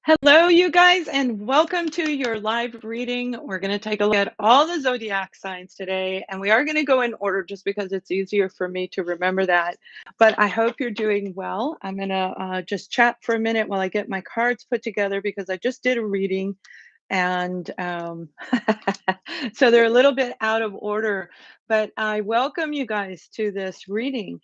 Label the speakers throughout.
Speaker 1: Hello, you guys, and welcome to your live reading. We're going to take a look at all the zodiac signs today, and we are going to go in order just because it's easier for me to remember that. But I hope you're doing well. I'm going to just chat for a minute while I get my cards put together because I just did a reading and so they're a little bit out of order, but I welcome you guys to this reading.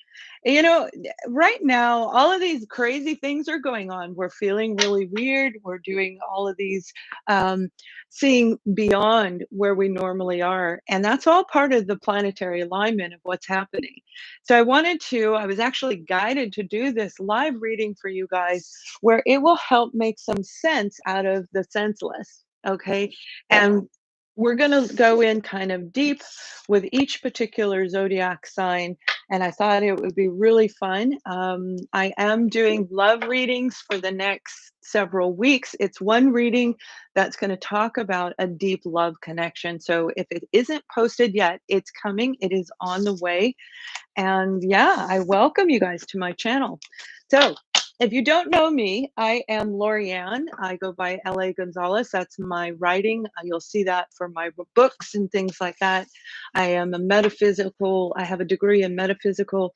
Speaker 1: You know, right now, all of these crazy things are going on. We're feeling really weird. We're doing all of these, um, seeing beyond where we normally are. And that's all part of the planetary alignment of what's happening. So I was actually guided to do this live reading for you guys where it will help make some sense out of the senseless. Okay. And we're going to go in kind of deep with each particular zodiac sign, and I thought it would be really fun. I am doing love readings for the next several weeks. It's one reading that's going to talk about a deep love connection. So if it isn't posted yet, it's coming, it is on the way. And yeah, I welcome you guys to my channel. So if you don't know me, I am Lorianne. I go by L.A. Gonzalez. That's my writing. You'll see that for my books and things like that. I am I have a degree in metaphysical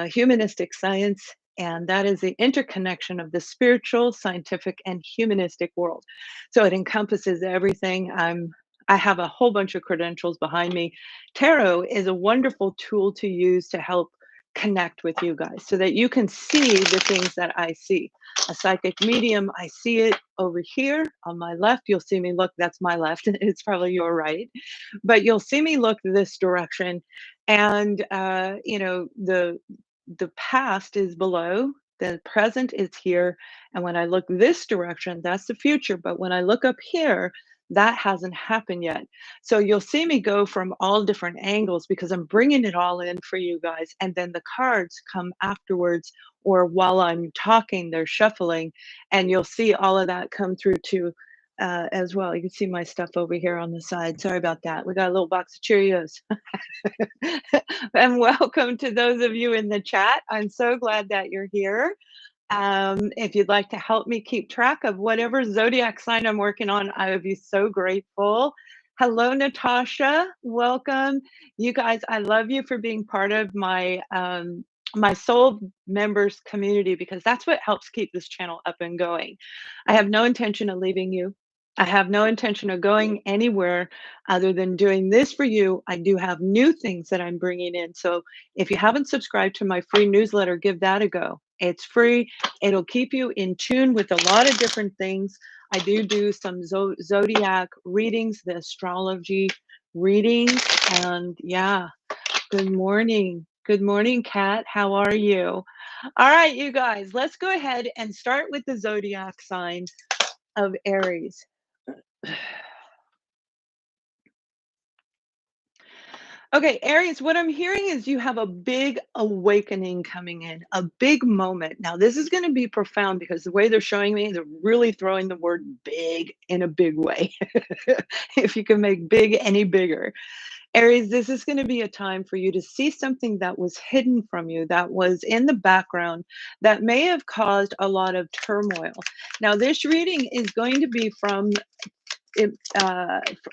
Speaker 1: humanistic science, and that is the interconnection of the spiritual, scientific, and humanistic world. So it encompasses everything. I have a whole bunch of credentials behind me. Tarot is a wonderful tool to use to help connect with you guys so that you can see the things that I see. A psychic medium, I see it over here on my left. You'll see me look, that's my left. It's probably your right. But you'll see me look this direction. And the past is below, the present is here. And when I look this direction, that's the future. But when I look up here, that hasn't happened yet. So you'll see me go from all different angles because I'm bringing it all in for you guys. And then the cards come afterwards, or while I'm talking, they're shuffling. And you'll see all of that come through too. As well. You can see my stuff over here on the side. Sorry about that. We got a little box of Cheerios. And welcome to those of you in the chat. I'm so glad that you're here. If you'd like to help me keep track of whatever zodiac sign I'm working on, I would be so grateful. Hello, Natasha. Welcome. You guys, I love you for being part of my soul members community because that's what helps keep this channel up and going. I have no intention of leaving you. I have no intention of going anywhere other than doing this for you. I do have new things that I'm bringing in. So if you haven't subscribed to my free newsletter, give that a go. It's free. It'll keep you in tune with a lot of different things. I do some zodiac readings, the astrology readings. And yeah, good morning. Good morning, Kat. How are you? All right, you guys, let's go ahead and start with the zodiac sign of Aries. Okay, Aries, what I'm hearing is you have a big awakening coming in, a big moment. Now, this is going to be profound because the way they're showing me, they're really throwing the word big in a big way. If you can make big any bigger. Aries, this is going to be a time for you to see something that was hidden from you, that was in the background, that may have caused a lot of turmoil. Now, this reading is going to be from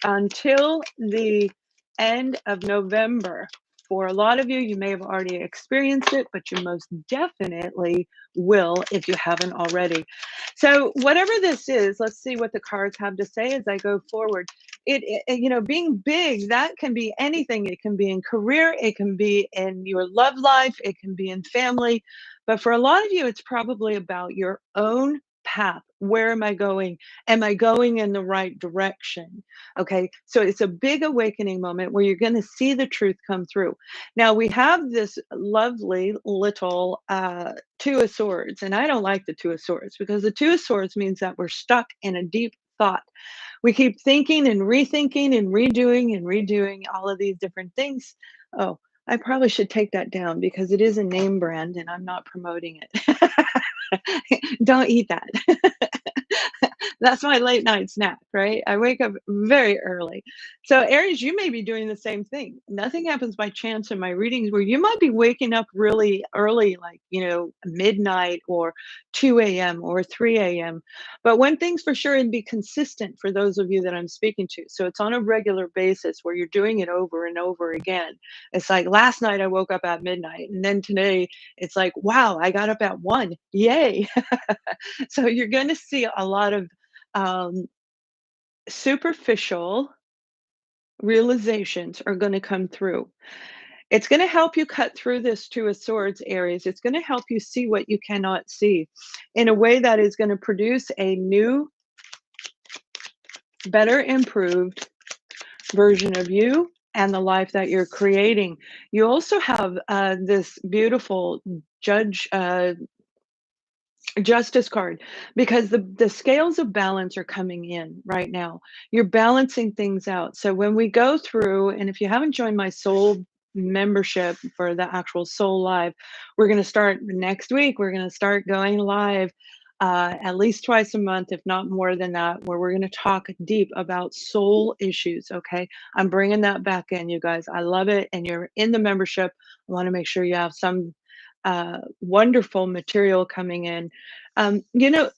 Speaker 1: until the end of November. For a lot of you, you may have already experienced it, but you most definitely will if you haven't already. So whatever this is, let's see what the cards have to say as I go forward. Being big, that can be anything. It can be in career, it can be in your love life, it can be in family. But for a lot of you, it's probably about your own path. Where am I going? Am I going in the right direction? Okay, so it's a big awakening moment where you're going to see the truth come through. Now, we have this lovely little Two of Swords, and I don't like the Two of Swords because the Two of Swords means that we're stuck in a deep thought. We keep thinking and rethinking and redoing all of these different things. Oh, I probably should take that down because it is a name brand and I'm not promoting it. Don't eat that. That's my late night snack, right? I wake up very early. So, Aries, you may be doing the same thing. Nothing happens by chance in my readings where you might be waking up really early, like, midnight or 2 a.m. or 3 a.m. But one thing's for sure, and be consistent for those of you that I'm speaking to. So, it's on a regular basis where you're doing it over and over again. It's like last night I woke up at midnight, and then today it's like, wow, I got up at 1. Yay. So, you're going to see a lot of um, superficial realizations are going to come through. It's going to help you cut through this Two of Swords, Aries. It's going to help you see what you cannot see in a way that is going to produce a new, better, improved version of you and the life that you're creating. You also have this beautiful judge justice card, because the scales of balance are coming in right now. You're balancing things out. So when we go through, and if you haven't joined my soul membership for the actual soul live, we're going to start next week. We're going to start going live at least twice a month, if not more than that, where we're going to talk deep about soul issues. Okay, I'm bringing that back in, you guys. I love it. And you're in the membership, I want to make sure you have some wonderful material coming in.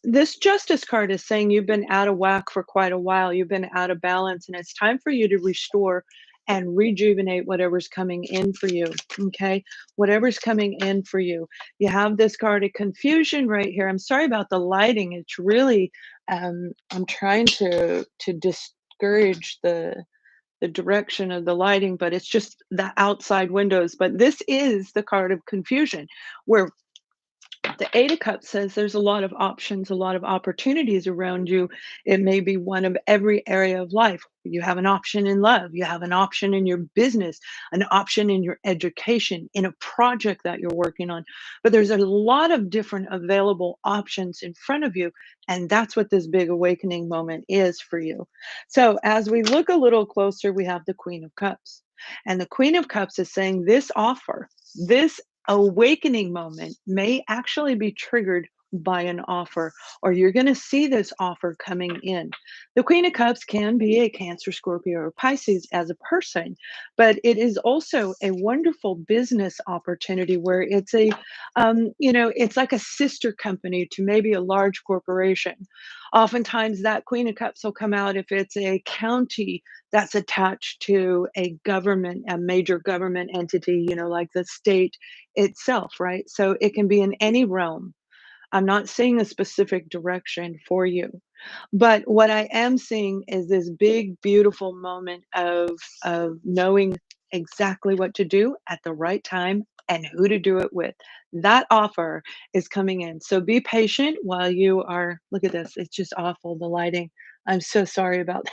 Speaker 1: This justice card is saying you've been out of whack for quite a while. You've been out of balance, and it's time for you to restore and rejuvenate whatever's coming in for you. Okay, whatever's coming in for you. You have this card of confusion right here. I'm sorry about the lighting. It's really, I'm trying to discourage the direction of the lighting, but it's just the outside windows. But this is the card of confusion, where the Eight of Cups says there's a lot of options, a lot of opportunities around you. It may be one of every area of life. You have an option in love, you have an option in your business, an option in your education, in a project that you're working on. But there's a lot of different available options in front of you. And that's what this big awakening moment is for you. So as we look a little closer, we have the Queen of Cups. And the Queen of Cups is saying this offer, this awakening moment may actually be triggered by an offer, or you're going to see this offer coming in. The Queen of Cups can be a Cancer, Scorpio, or Pisces as a person, but it is also a wonderful business opportunity where it's it's like a sister company to maybe a large corporation. Oftentimes, that Queen of Cups will come out if it's a county that's attached to a government, a major government entity, like the state itself, right? So it can be in any realm. I'm not seeing a specific direction for you. But what I am seeing is this big, beautiful moment of knowing exactly what to do at the right time and who to do it with. That offer is coming in. So be patient while you are, look at this. It's just awful, the lighting. I'm so sorry about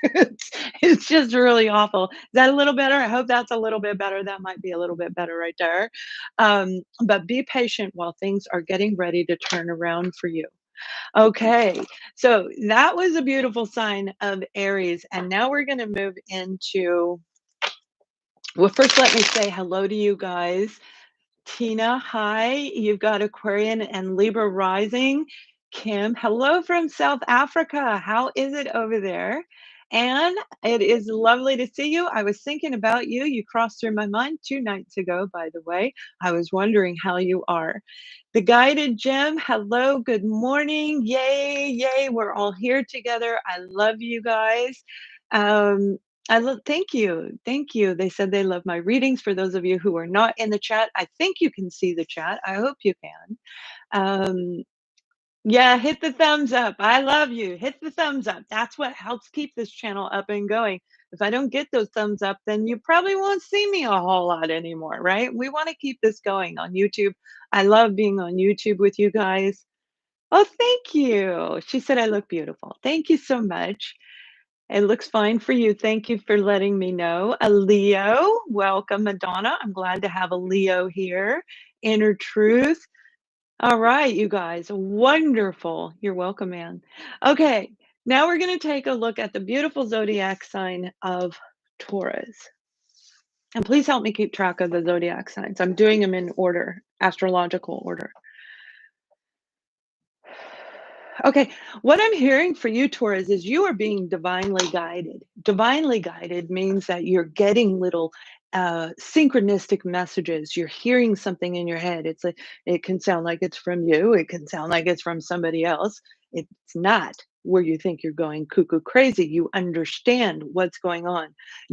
Speaker 1: that. It's just really awful. Is that a little better? I hope that's a little bit better. That might be a little bit better right there. But be patient while things are getting ready to turn around for you. Okay, so that was a beautiful sign of Aries. And now we're going to move into, well, first, let me say hello to you guys. Tina, hi. You've got Aquarian and Libra rising. Kim, hello from South Africa. How is it over there? And it is lovely to see you. I was thinking about you. You crossed through my mind 2 nights ago, by the way. I was wondering how you are. The guided gem, hello, good morning. Yay, yay. We're all here together. I love you guys. Um, thank you. Thank you. They said they love my readings. For those of you who are not in the chat, I think you can see the chat. I hope you can. Yeah, hit the thumbs up. I love you. Hit the thumbs up. That's what helps keep this channel up and going. If I don't get those thumbs up, then you probably won't see me a whole lot anymore, right? We want to keep this going on YouTube. I love being on YouTube with you guys. Oh, thank you. She said I look beautiful. Thank you so much. It looks fine for you. Thank you for letting me know. A Leo, welcome, Madonna. I'm glad to have a Leo here. Inner Truth. All right, you guys, wonderful. You're welcome, man. Okay, now we're going to take a look at the beautiful zodiac sign of Taurus. And please help me keep track of the zodiac signs. I'm doing them in order, astrological order. Okay, what I'm hearing for you, Taurus, is you are being divinely guided. Divinely guided means that you're getting little synchronistic messages. You're hearing something in your head. It's like it can sound like it's from you. It can sound like it's from somebody else. It's not where you think you're going cuckoo crazy. You understand what's going on.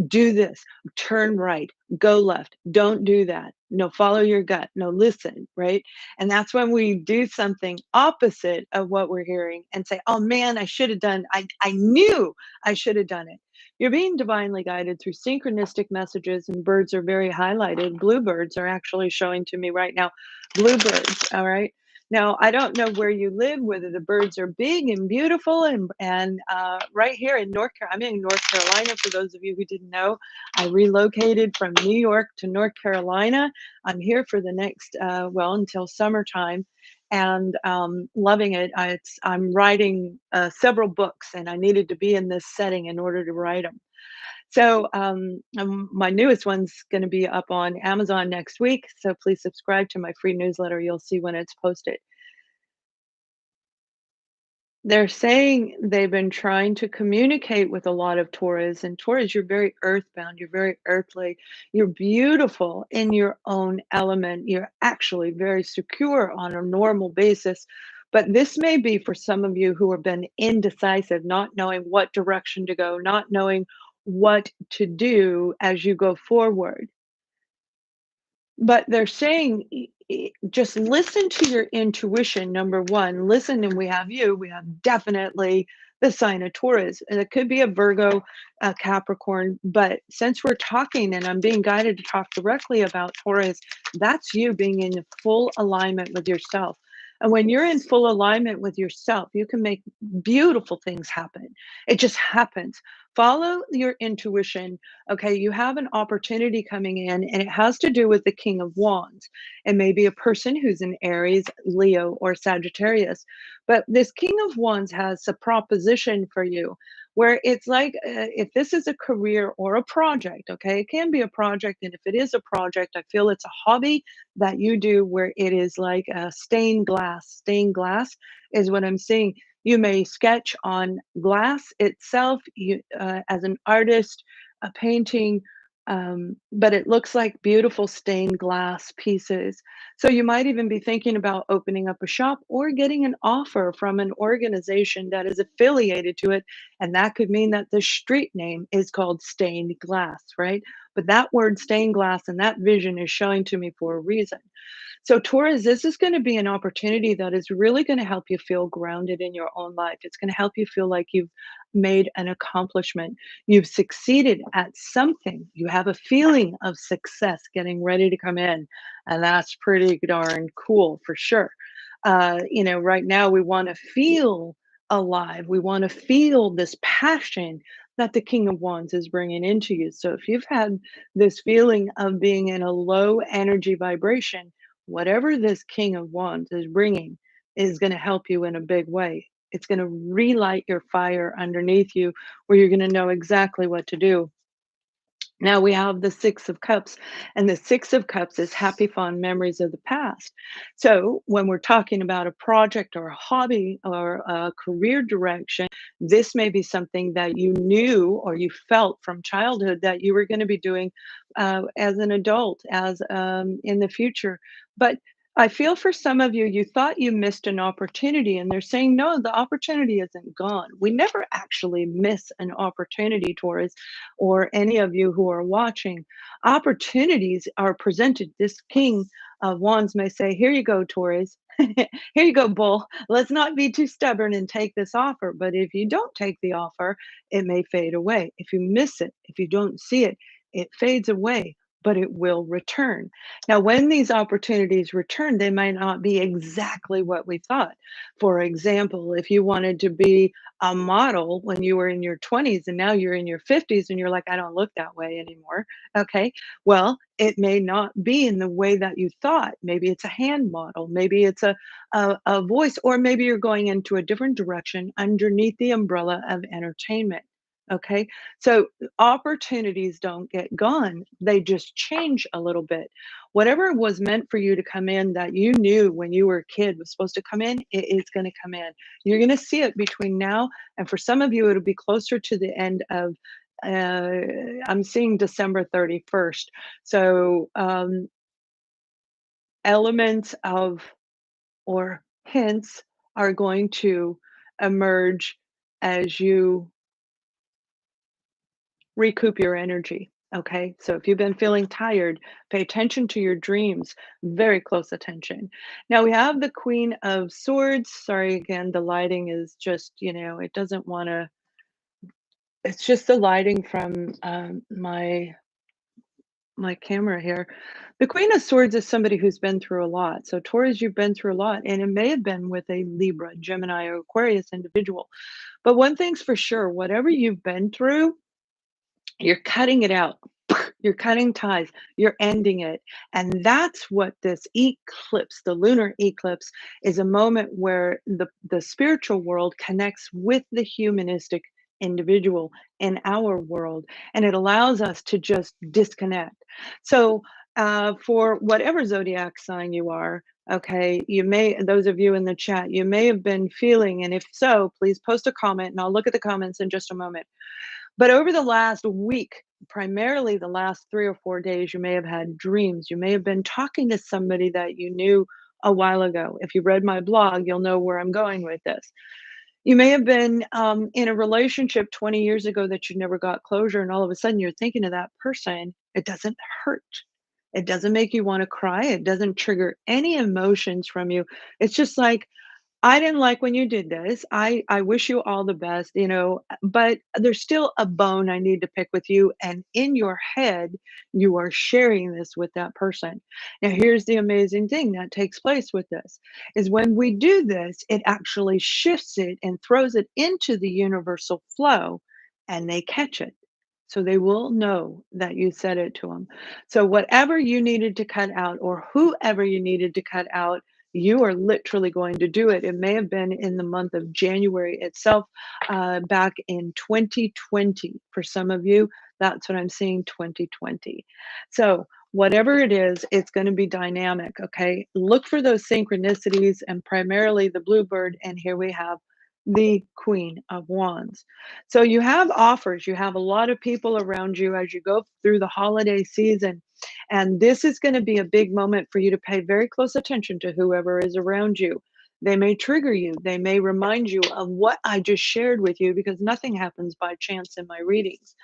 Speaker 1: Do this. Turn right. Go left. Don't do that. No, follow your gut. No, listen. Right. And that's when we do something opposite of what we're hearing and say, oh man, I should have done, I knew I should have done it. You're being divinely guided through synchronistic messages, and birds are very highlighted. Bluebirds are actually showing to me right now. Bluebirds, all right. Now, I don't know where you live, whether the birds are big and beautiful, and right here in I'm in North Carolina. For those of you who didn't know, I relocated from New York to North Carolina. I'm here for the next, well, until summertime, and loving it. I'm writing several books, and I needed to be in this setting in order to write them. So my newest one's going to be up on Amazon next week. So please subscribe to my free newsletter. You'll see when it's posted. They're saying they've been trying to communicate with a lot of Taurus, and Taurus, you're very earthbound, you're very earthly, you're beautiful in your own element, you're actually very secure on a normal basis. But this may be for some of you who have been indecisive, not knowing what direction to go, not knowing what to do as you go forward. But they're saying, just listen to your intuition, number 1. Listen, and we have definitely the sign of Taurus, and it could be a Virgo, a Capricorn, but since we're talking and I'm being guided to talk directly about Taurus, that's you being in full alignment with yourself. And when you're in full alignment with yourself, you can make beautiful things happen. It just happens. Follow your intuition. Okay, you have an opportunity coming in, and it has to do with the King of Wands. It may be a person who's in Aries, Leo, or Sagittarius. But this King of Wands has a proposition for you where it's like, if this is a career or a project, okay, it can be a project. And if it is a project, I feel it's a hobby that you do where it is like stained glass. Stained glass is what I'm seeing. You may sketch on glass itself, as an artist, a painting, but it looks like beautiful stained glass pieces. So you might even be thinking about opening up a shop or getting an offer from an organization that is affiliated to it. And that could mean that the street name is called Stained Glass, right? But that word stained glass and that vision is showing to me for a reason. So, Taurus, this is going to be an opportunity that is really going to help you feel grounded in your own life. It's going to help you feel like you've made an accomplishment. You've succeeded at something. You have a feeling of success getting ready to come in. And that's pretty darn cool for sure. Right now we want to feel alive. We want to feel this passion that the King of Wands is bringing into you. So if you've had this feeling of being in a low energy vibration, whatever this King of Wands is bringing is going to help you in a big way. It's going to relight your fire underneath you where you're going to know exactly what to do. Now we have the Six of Cups, and the Six of Cups is happy, fond memories of the past. So when we're talking about a project or a hobby or a career direction, this may be something that you knew or you felt from childhood that you were going to be doing as an adult, as in the future. But I feel for some of you, you thought you missed an opportunity, and they're saying, no, the opportunity isn't gone. We never actually miss an opportunity, Taurus, or any of you who are watching. Opportunities are presented. This King of Wands may say, here you go, Taurus. Here you go, bull. Let's not be too stubborn and take this offer. But if you don't take the offer, it may fade away. If you miss it, if you don't see it, it fades away, but it will return. Now, when these opportunities return, they might not be exactly what we thought. For example, if you wanted to be a model when you were in your 20s and now you're in your 50s and you're like, I don't look that way anymore. Okay. Well, it may not be in the way that you thought. Maybe it's a hand model, maybe it's a voice, or maybe you're going into a different direction underneath the umbrella of entertainment. Okay. So opportunities don't get gone, they just change a little bit. Whatever was meant for you to come in that you knew when you were a kid was supposed to come in, it is going to come in. You're going to see it between now and for some of you, it'll be closer to the end of. Uh, I'm seeing December 31st. So, elements of or hints are going to emerge as you recoup your energy. Okay. So if you've been feeling tired, pay attention to your dreams, very close attention. Now we have the Queen of Swords. Sorry, again, the lighting is just, it doesn't want to, it's just the lighting from my camera here. The Queen of Swords is somebody who's been through a lot. So Taurus, you've been through a lot, and it may have been with a Libra, Gemini, or Aquarius individual. But one thing's for sure, whatever you've been through, you're cutting it out. You're cutting ties. You're ending it. And that's what this eclipse, the lunar eclipse, is a moment where the spiritual world connects with the humanistic individual in our world. And it allows us to just disconnect. So, for whatever zodiac sign you are, okay, those of you in the chat, you may have been feeling, and if so, please post a comment and I'll look at the comments in just a moment. But over the last week, primarily the last 3 or 4 days, you may have had dreams. You may have been talking to somebody that you knew a while ago. If you read my blog, you'll know where I'm going with this. You may have been in a relationship 20 years ago that you never got closure, and all of a sudden you're thinking of that person. It doesn't hurt. It doesn't make you want to cry. It doesn't trigger any emotions from you. It's just like, I didn't like when you did this. I wish you all the best, but there's still a bone I need to pick with you. And in your head, you are sharing this with that person. Now, here's the amazing thing that takes place with this is when we do this, it actually shifts it and throws it into the universal flow and they catch it. So they will know that you said it to them. So whatever you needed to cut out or whoever you needed to cut out, you are literally going to do it. It may have been in the month of January itself, back in 2020. For some of you, that's what I'm seeing, 2020. So, whatever it is, it's going to be dynamic. Okay. Look for those synchronicities and primarily the bluebird. And here we have the Queen of Wands. So, you have offers, you have a lot of people around you as you go through the holiday season, and this is going to be a big moment for you to pay very close attention to whoever is around you. They may trigger you. They may remind you of what I just shared with you because nothing happens by chance in my readings.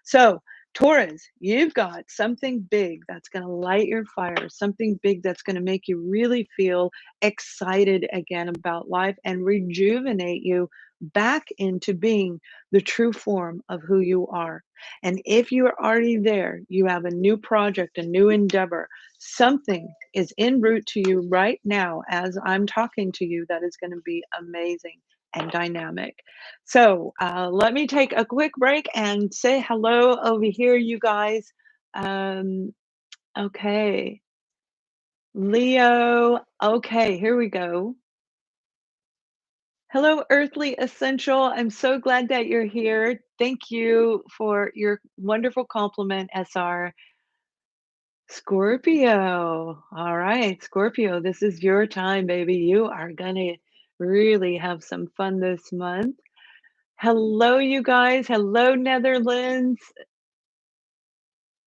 Speaker 1: So, Taurus, you've got something big that's going to light your fire, something big that's going to make you really feel excited again about life and rejuvenate you back into being the true form of who you are. And if you are already there, you have a new project, a new endeavor, something is en route to you right now as I'm talking to you that is going to be amazing and dynamic. So let me take a quick break and say hello over here, you guys. Um, okay. Leo. Okay, here we go. Hello, Earthly Essential. I'm so glad that you're here. Thank you for your wonderful compliment, SR. Scorpio. All right, Scorpio, this is your time, baby. You are going to really have some fun this month. Hello, you guys. Hello, Netherlands.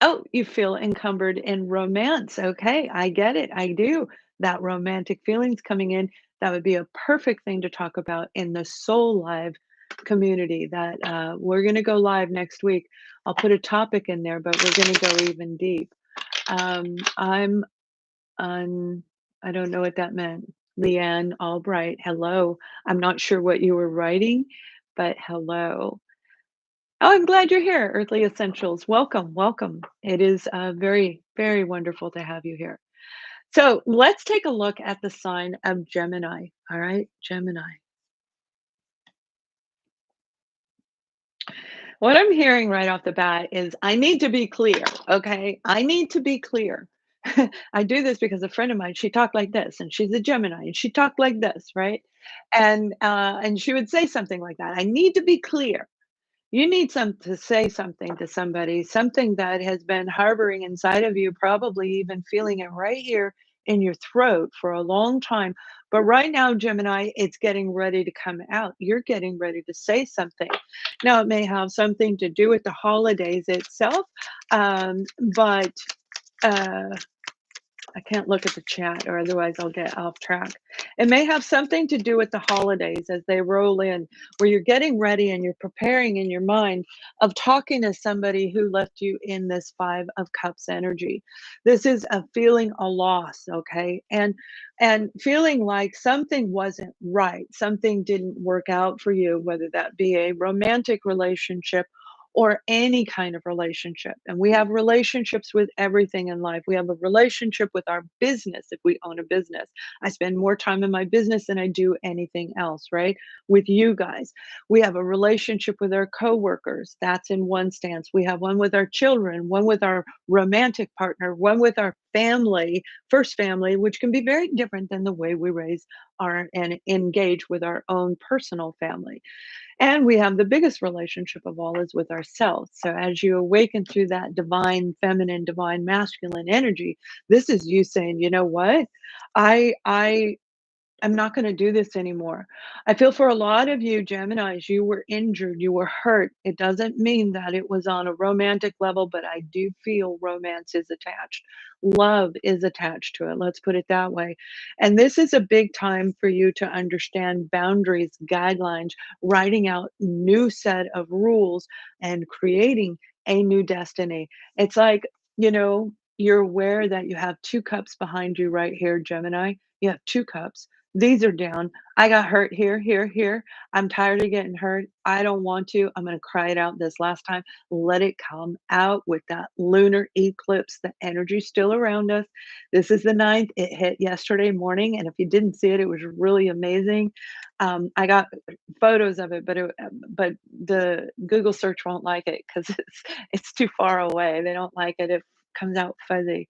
Speaker 1: Oh, you feel encumbered in romance. Okay, I get it. I do. That romantic feelings coming in. That would be a perfect thing to talk about in the Soul Live community. That we're going to go live next week. I'll put a topic in there, but we're going to go even deep. I'm on, I don't know what that meant. Leanne Albright, hello. I'm not sure what you were writing, but hello. Oh, I'm glad you're here, Earthly Essentials. Welcome, welcome. It is very, very wonderful to have you here. So let's take a look at the sign of Gemini. All right, Gemini. What I'm hearing right off the bat is I need to be clear. Okay, I need to be clear. I do this because a friend of mine, she talked like this, and she's a Gemini, and she talked like this, right? And she would say something like that. I need to be clear. You need to say something to somebody, something that has been harboring inside of you, probably even feeling it right here in your throat for a long time. But right now, Gemini, it's getting ready to come out. You're getting ready to say something. Now, it may have something to do with the holidays itself, but uh, I can't look at the chat or otherwise I'll get off track. It may have something to do with the holidays as they roll in, where you're getting ready and you're preparing in your mind of talking to somebody who left you in this 5 of Cups energy. This is a feeling a loss, okay? And feeling like something wasn't right, something didn't work out for you, whether that be a romantic relationship or any kind of relationship. And we have relationships with everything in life. We have a relationship with our business if we own a business. I spend more time in my business than I do anything else, right? With you guys. We have a relationship with our coworkers. That's in one stance. We have one with our children, one with our romantic partner, one with our family, first family, which can be very different than the way we raise our and engage with our own personal family. And we have the biggest relationship of all is with ourselves. So as you awaken through that divine feminine, divine masculine energy, this is you saying, you know what? I I'm not going to do this anymore. I feel for a lot of you Geminis, you were injured, you were hurt. It doesn't mean that it was on a romantic level, but I do feel romance is attached. Love is attached to it. Let's put it that way. And this is a big time for you to understand boundaries, guidelines, writing out new set of rules and creating a new destiny. It's like, you're aware that you have 2 cups behind you right here, Gemini. You have 2 cups. These are down. I got hurt here, here, here. I'm tired of getting hurt. I don't want to. I'm going to cry it out this last time. Let it come out with that lunar eclipse. The energy's still around us. This is the 9th. It hit yesterday morning. And if you didn't see it, it was really amazing. I got photos of it, but the Google search won't like it because it's too far away. They don't like it. It comes out fuzzy.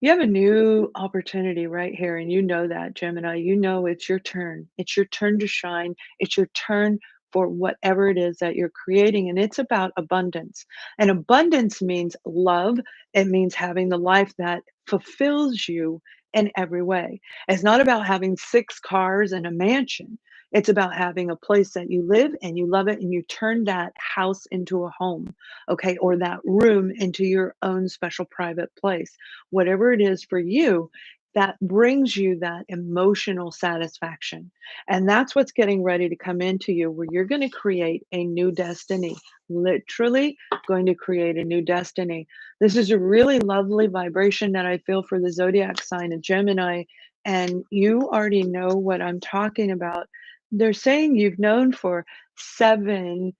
Speaker 1: You have a new opportunity right here, and you know that, Gemini. You know it's your turn. It's your turn to shine. It's your turn for whatever it is that you're creating, and it's about abundance. And abundance means love. It means having the life that fulfills you in every way. It's not about having 6 cars and a mansion. It's about having a place that you live and you love it, and you turn that house into a home, okay, or that room into your own special private place, whatever it is for you that brings you that emotional satisfaction. And that's what's getting ready to come into you, where you're going to create a new destiny, literally going to create a new destiny. This is a really lovely vibration that I feel for the zodiac sign of Gemini. And you already know what I'm talking about. They're saying you've known for 7-8.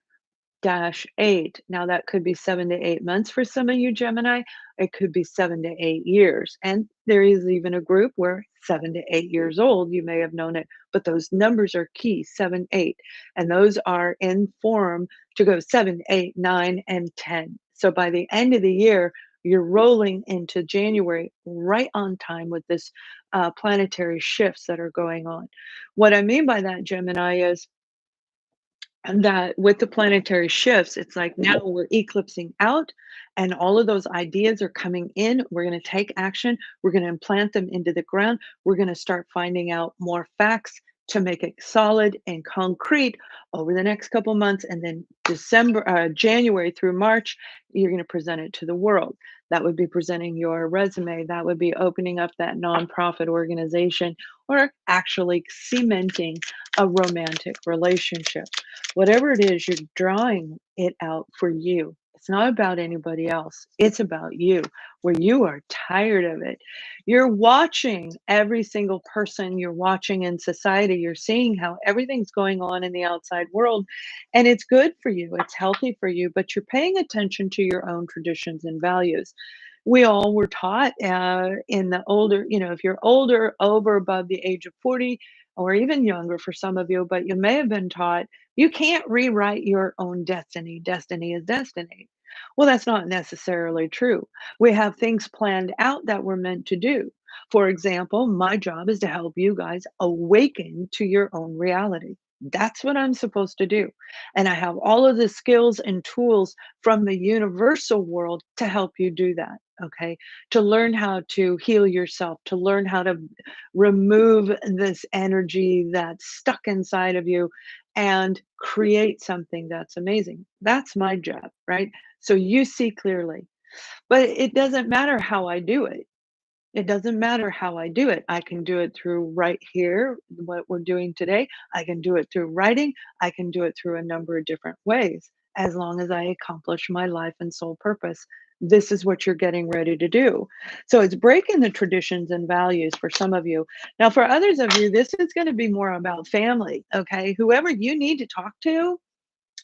Speaker 1: Now that could be 7 to 8 months for some of you Gemini. It could be 7 to 8 years. And there is even a group where 7 to 8 years old, you may have known it, but those numbers are key, 7, 8. And those are in form to go 7, 8, 9, and 10. So by the end of the year, you're rolling into January right on time with this planetary shifts that are going on. What I mean by that, Gemini, is and that with the planetary shifts, it's like now we're eclipsing out and all of those ideas are coming in. We're going to take action. We're going to implant them into the ground. We're going to start finding out more facts to make it solid and concrete over the next couple months. And then January through March, you're going to present it to the world. That would be presenting your resume. That would be opening up that nonprofit organization or actually cementing a romantic relationship. Whatever it is, you're drawing it out for you. It's not about anybody else. It's about you, where you are tired of it. You're watching every single person you're watching in society. You're seeing how everything's going on in the outside world, and it's good for you. It's healthy for you, but you're paying attention to your own traditions and values. We all were taught in the older, if you're older, over above the age of 40, or even younger for some of you, but you may have been taught you can't rewrite your own destiny. Destiny is destiny. Well, that's not necessarily true. We have things planned out that we're meant to do. For example, my job is to help you guys awaken to your own reality. That's what I'm supposed to do. And I have all of the skills and tools from the universal world to help you do that. Okay. To learn how to heal yourself, to learn how to remove this energy that's stuck inside of you and create something that's amazing. That's my job, right? So you see clearly. But it doesn't matter how I do it. It doesn't matter how I do it. I can do it through right here, what we're doing today. I can do it through writing. I can do it through a number of different ways as long as I accomplish my life and soul purpose. This is what you're getting ready to do. So it's breaking the traditions and values for some of you. Now, for others of you, this is going to be more about family. Okay. Whoever you need to talk to,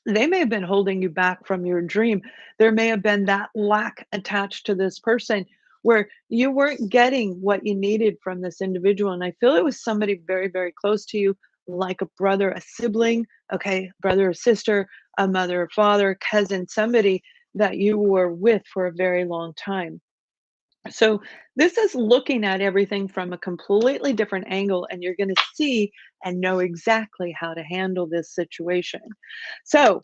Speaker 1: they may have been holding you back from your dream. There may have been that lack attached to this person where you weren't getting what you needed from this individual. And I feel it was somebody very, very close to you, like a brother, a sibling, okay, brother or sister, a mother or father, cousin, somebody that you were with for a very long time. So this is looking at everything from a completely different angle, and you're going to see and know exactly how to handle this situation. So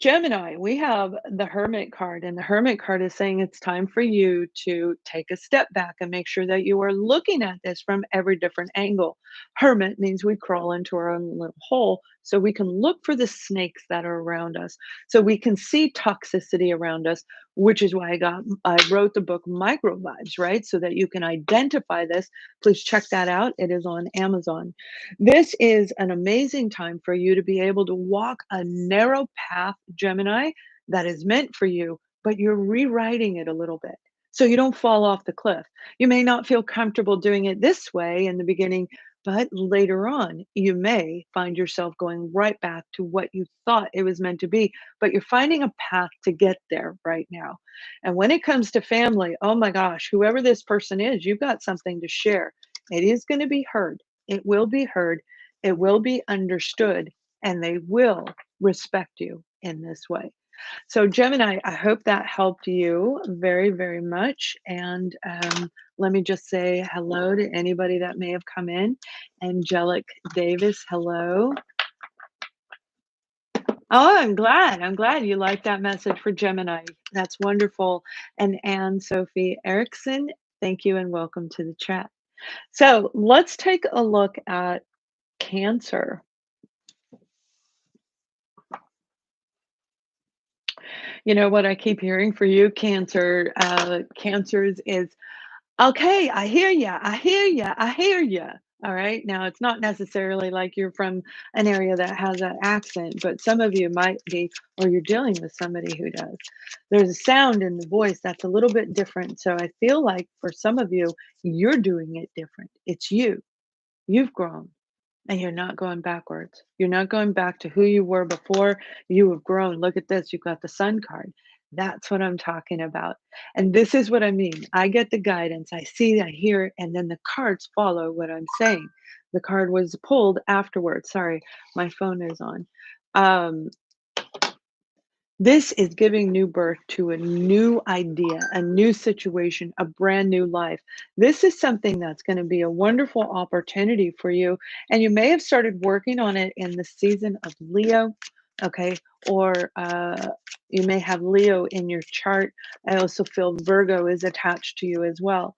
Speaker 1: Gemini, we have the Hermit card, and the Hermit card is saying it's time for you to take a step back and make sure that you are looking at this from every different angle. Hermit means we crawl into our own little hole so we can look for the snakes that are around us, so we can see toxicity around us, which is why I wrote the book Micro Vibes, right? So that you can identify this. Please check that out. It is on Amazon. This is an amazing time for you to be able to walk a narrow path, Gemini, that is meant for you, but you're rewriting it a little bit so you don't fall off the cliff. You may not feel comfortable doing it this way in the beginning, but later on, you may find yourself going right back to what you thought it was meant to be, but you're finding a path to get there right now. And when it comes to family, oh my gosh, whoever this person is, you've got something to share. It is going to be heard. It will be heard, it will be understood, and they will respect you in this way. So, Gemini, I hope that helped you very, very much. And let me just say hello to anybody that may have come in. Angelic Davis, hello. Oh, I'm glad. I'm glad you liked that message for Gemini. That's wonderful. And Anne Sophie Erickson, thank you and welcome to the chat. So, let's take a look at Cancer. You know what I keep hearing for you, Cancer, Cancers is, okay, I hear ya, I hear ya, I hear ya. All right. Now, it's not necessarily like you're from an area that has that accent, but some of you might be, or you're dealing with somebody who does. There's a sound in the voice that's a little bit different. So I feel like for some of you, you're doing it different. It's you. You've grown. And you're not going backwards. You're not going back to who you were before. You have grown. Look at this. You've got the sun card. That's what I'm talking about. And this is what I mean. I get the guidance. I see, I hear, and then the cards follow what I'm saying. The card was pulled afterwards. Sorry, my phone is on. Um, this is giving new birth to a new idea, a new situation, a brand new life. This is something that's going to be a wonderful opportunity for you. And you may have started working on it in the season of Leo, okay? Or you may have Leo in your chart. I also feel Virgo is attached to you as well.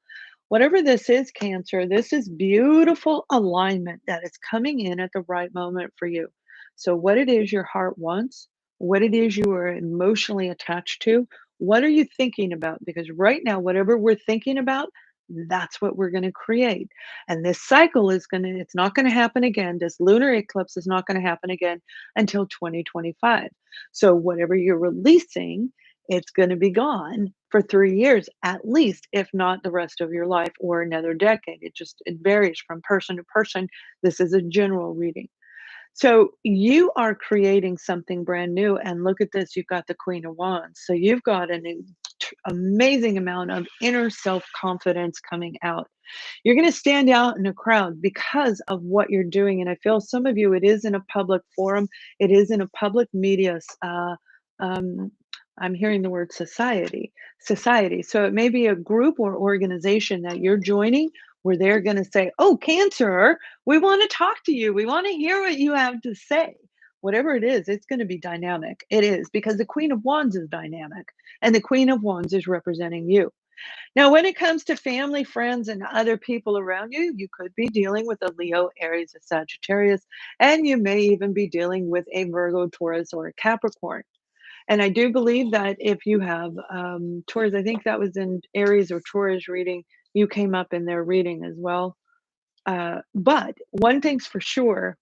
Speaker 1: Whatever this is, Cancer, this is beautiful alignment that is coming in at the right moment for you. So, what it is your heart wants, what it is you are emotionally attached to. What are you thinking about? Because right now, whatever we're thinking about, that's what we're going to create. And this cycle is going to, it's not going to happen again. This lunar eclipse is not going to happen again until 2025. So, whatever you're releasing, it's going to be gone for 3 years at least, if not the rest of your life or another decade. It varies from person to person. This is a general reading. So you are creating something brand new. And look at this, you've got the Queen of Wands. So you've got an amazing amount of inner self confidence coming out. You're going to stand out in a crowd because of what you're doing. And I feel some of you, it is in a public forum, it is in a public media. Um, I'm hearing the word society. So it may be a group or organization that you're joining where they're going to say, "Oh, Cancer, we want to talk to you. We want to hear what you have to say." Whatever it is, it's going to be dynamic. It is, because the Queen of Wands is dynamic, and the Queen of Wands is representing you. Now, when it comes to family, friends, and other people around you, you could be dealing with a Leo, Aries, a Sagittarius, and you may even be dealing with a Virgo, Taurus, or a Capricorn. And I do believe that if you have Taurus, I think that was in Aries or Taurus reading, you came up in their reading as well. But one thing's for sure,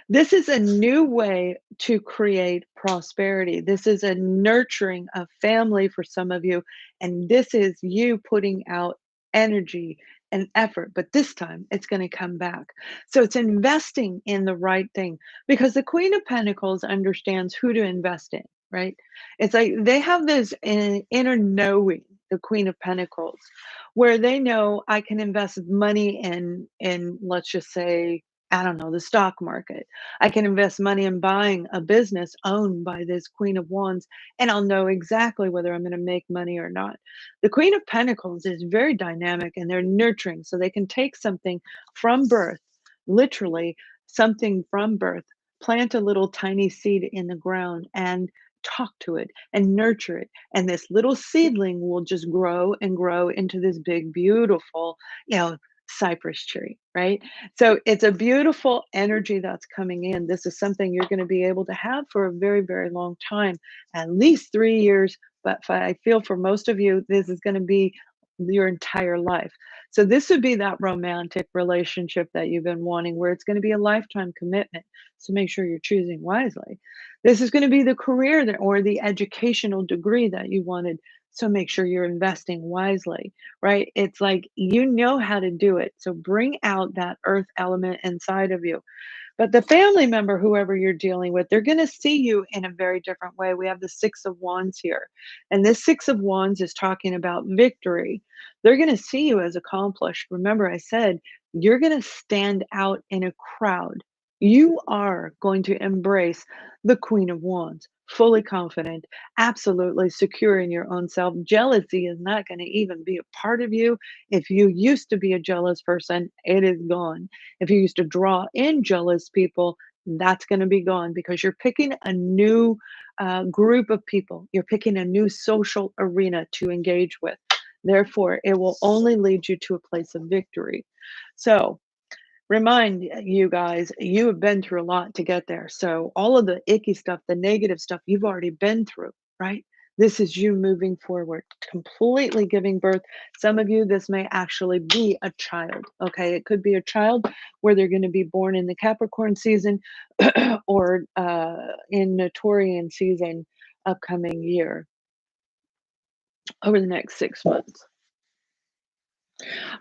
Speaker 1: this is a new way to create prosperity. This is a nurturing of family for some of you. And this is you putting out energy and effort. But this time it's going to come back. So it's investing in the right thing, because the Queen of Pentacles understands who to invest in, right? It's like they have this inner knowing, the Queen of Pentacles, where they know I can invest money in, let's just say, I don't know, the stock market. I can invest money in buying a business owned by this Queen of Wands, and I'll know exactly whether I'm going to make money or not. The Queen of Pentacles is very dynamic, and they're nurturing, so they can take something from birth, literally something from birth, plant a little tiny seed in the ground and talk to it and nurture it. And this little seedling will just grow and grow into this big, beautiful, cypress tree, right? So it's a beautiful energy that's coming in. This is something you're going to be able to have for a very, very long time, at least 3 years. But I feel for most of you, this is going to be your entire life. So this would be that romantic relationship that you've been wanting, where it's going to be a lifetime commitment. So make sure you're choosing wisely. This is going to be the career that, or the educational degree that you wanted. So make sure you're investing wisely, right? It's like you know how to do it. So bring out that earth element inside of you. But the family member, whoever you're dealing with, they're going to see you in a very different way. We have the Six of Wands here. And this Six of Wands is talking about victory. They're going to see you as accomplished. Remember, I said you're going to stand out in a crowd. You are going to embrace the Queen of Wands, fully confident, absolutely secure in your own self. Jealousy is not going to even be a part of you. If you used to be a jealous person, it is gone. If you used to draw in jealous people, that's going to be gone, because you're picking a new group of people. You're picking a new social arena to engage with. Therefore, it will only lead you to a place of victory. So, remind you guys, you have been through a lot to get there. So all of the icky stuff, the negative stuff, you've already been through, right? This is you moving forward, completely giving birth. Some of you, this may actually be a child. Okay, it could be a child where they're going to be born in the Capricorn season or in the Taurian season upcoming year, over the next 6 months.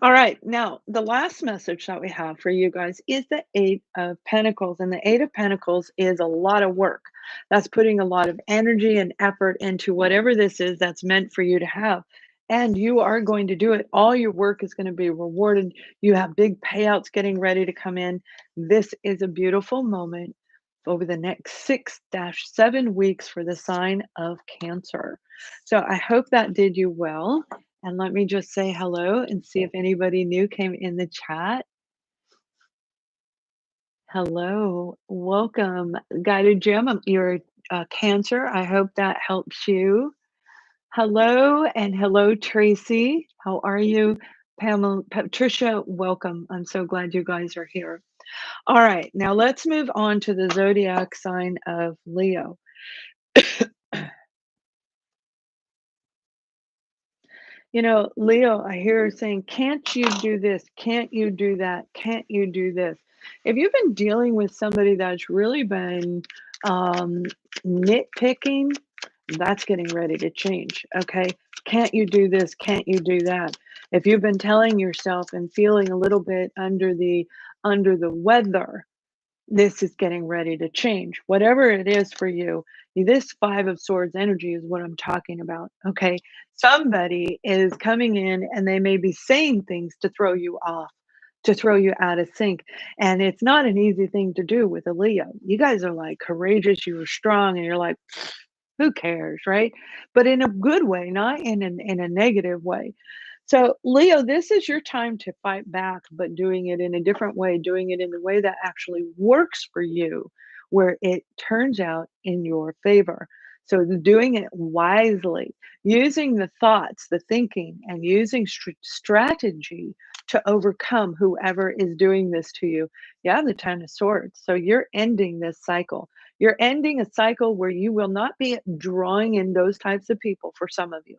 Speaker 1: All right. Now, the last message that we have for you guys is the Eight of Pentacles. And the Eight of Pentacles is a lot of work. That's putting a lot of energy and effort into whatever this is that's meant for you to have. And you are going to do it. All your work is going to be rewarded. You have big payouts getting ready to come in. This is a beautiful moment over the next 6-7 weeks for the sign of Cancer. So I hope that did you well. And let me just say hello and see if anybody new came in the chat. Hello, welcome, Guided Gem. You're Cancer. I hope that helps you. Hello, and hello, Tracy. How are you? Pamela, Patricia, welcome. I'm so glad you guys are here. All right, now let's move on to the zodiac sign of Leo. Leo, I hear her saying, can't you do this? Can't you do that? Can't you do this? If you've been dealing with somebody that's really been um, nitpicking, that's getting ready to change. Okay. Can't you do this? Can't you do that? If you've been telling yourself and feeling a little bit under the weather, this is getting ready to change. Whatever it is for you, this Five of Swords energy is what I'm talking about. Okay. Somebody is coming in and they may be saying things to throw you off, to throw you out of sync. And it's not an easy thing to do with a Leo. You guys are like courageous, you are strong, and you're like, who cares, right? But in a good way, not in a negative way. So, Leo, this is your time to fight back, but doing it in a different way, doing it in the way that actually works for you, where it turns out in your favor. So, doing it wisely, using the thoughts, the thinking, and using strategy to overcome whoever is doing this to you. You have the Ten of Swords. So, you're ending this cycle. You're ending a cycle where you will not be drawing in those types of people for some of you.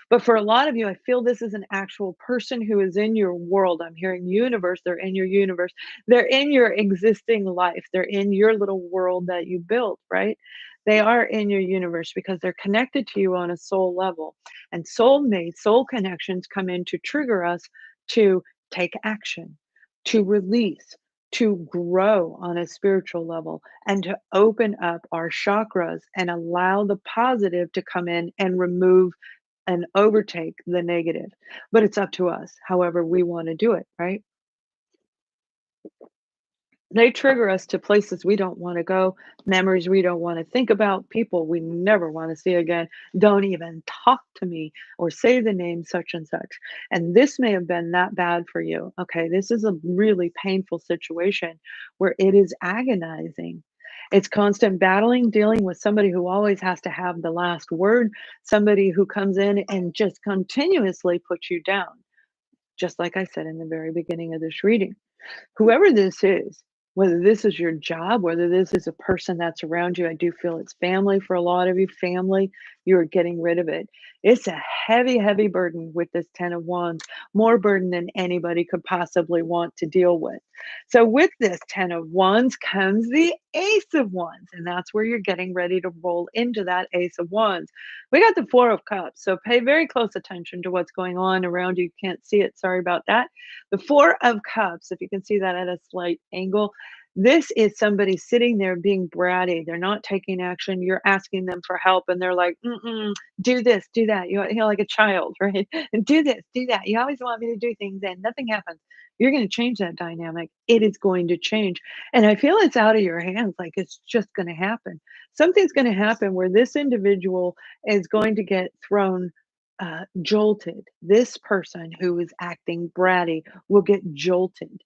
Speaker 1: But for a lot of you, I feel this is an actual person who is in your world. I'm hearing universe, they're in your universe. They're in your existing life. They're in your little world that you built, right? They are in your universe because they're connected to you on a soul level. And soulmates, soul connections come in to trigger us to take action, to release, to grow on a spiritual level, and to open up our chakras and allow the positive to come in and remove and overtake the negative. But it's up to us, however we want to do it, right? They trigger us to places we don't want to go, memories we don't want to think about, people we never want to see again. Don't even talk to me or say the name such and such. And this may have been that bad for you. Okay. This is a really painful situation where it is agonizing. It's constant battling, dealing with somebody who always has to have the last word, somebody who comes in and just continuously puts you down, just like I said in the very beginning of this reading. Whoever this is, whether this is your job, whether this is a person that's around you, I do feel it's family for a lot of you. Family, you're getting rid of it. It's a heavy, heavy burden with this 10 of Wands, more burden than anybody could possibly want to deal with. So, with this 10 of Wands comes the Ace of Wands, and that's where you're getting ready to roll into that Ace of Wands. We got the Four of Cups, so pay very close attention to what's going on around you. You can't see it, sorry about that. The Four of Cups, if you can see that at a slight angle, this is somebody sitting there being bratty. They're not taking action. You're asking them for help, and they're like, mm-mm, do this, do that. You're like a child, right? And do this, do that. You always want me to do things, and nothing happens. You're going to change that dynamic. It is going to change. And I feel it's out of your hands. Like it's just going to happen. Something's going to happen where this individual is going to get thrown jolted. This person who is acting bratty will get jolted.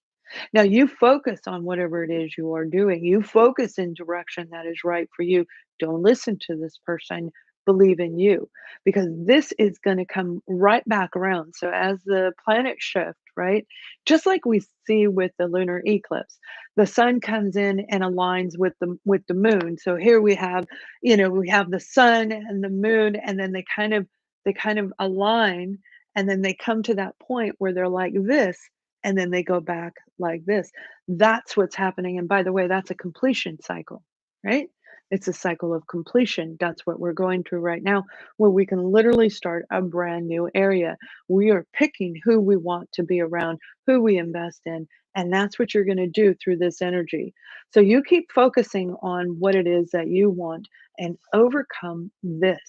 Speaker 1: Now you focus on whatever it is you are doing. You focus in direction that is right for you. Don't listen to this person. Believe in you because this is going to come right back around. So as the planets shift, right? Just like we see with the lunar eclipse, the sun comes in and aligns with the moon. So here we have, we have the sun and the moon and then they kind of align and then they come to that point where they're like this and then they go back like this. That's what's happening. And by the way, that's a completion cycle, right? It's a cycle of completion. That's what we're going through right now, where we can literally start a brand new area. We are picking who we want to be around, who we invest in. And that's what you're going to do through this energy. So you keep focusing on what it is that you want and overcome this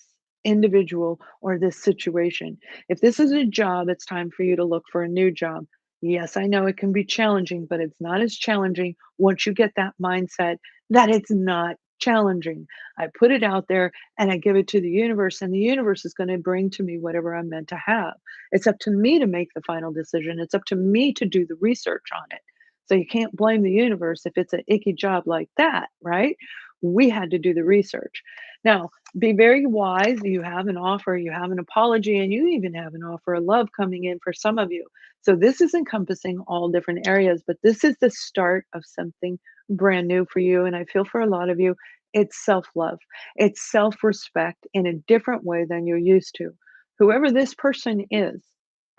Speaker 1: individual or this situation. If this is a job, it's time for you to look for a new job. Yes, I know it can be challenging, but it's not as challenging once you get that mindset that it's not challenging. I put it out there and I give it to the universe, and the universe is going to bring to me whatever I'm meant to have. It's up to me to make the final decision. It's up to me to do the research on it. So you can't blame the universe if it's an icky job like that, right? We had to do the research. Now, be very wise. You have an offer, you have an apology, and you even have an offer of love coming in for some of you. So this is encompassing all different areas, but this is the start of something brand new for you. And I feel for a lot of you, it's self love, it's self respect in a different way than you're used to. Whoever this person is,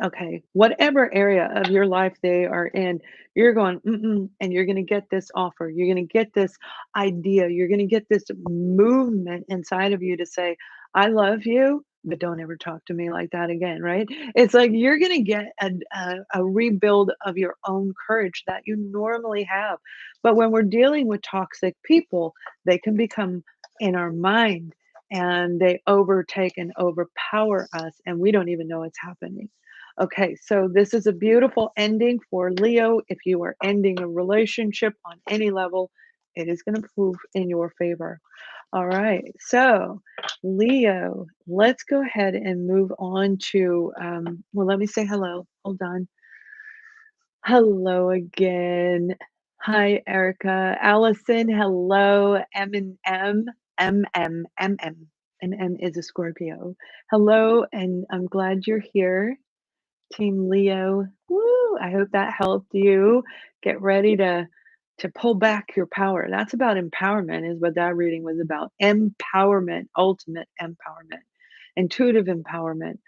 Speaker 1: okay, whatever area of your life they are in, you're going, mm-mm, and you're going to get this offer. You're going to get this idea. You're going to get this movement inside of you to say, I love you, but don't ever talk to me like that again, right? It's like you're going to get a rebuild of your own courage that you normally have. But when we're dealing with toxic people, they can become in our mind and they overtake and overpower us, and we don't even know it's happening. Okay, so this is a beautiful ending for Leo. If you are ending a relationship on any level, It is going to prove in your favor. All right. So, Leo, let's go ahead and move on to, well, let me say hello. Hold on. Hello again. Hi, Erica. Allison, hello. M is a Scorpio. Hello, and I'm glad you're here. Team Leo. Woo! I hope that helped you get ready to pull back your power. That's about empowerment is what that reading was about. Empowerment, ultimate empowerment, intuitive empowerment.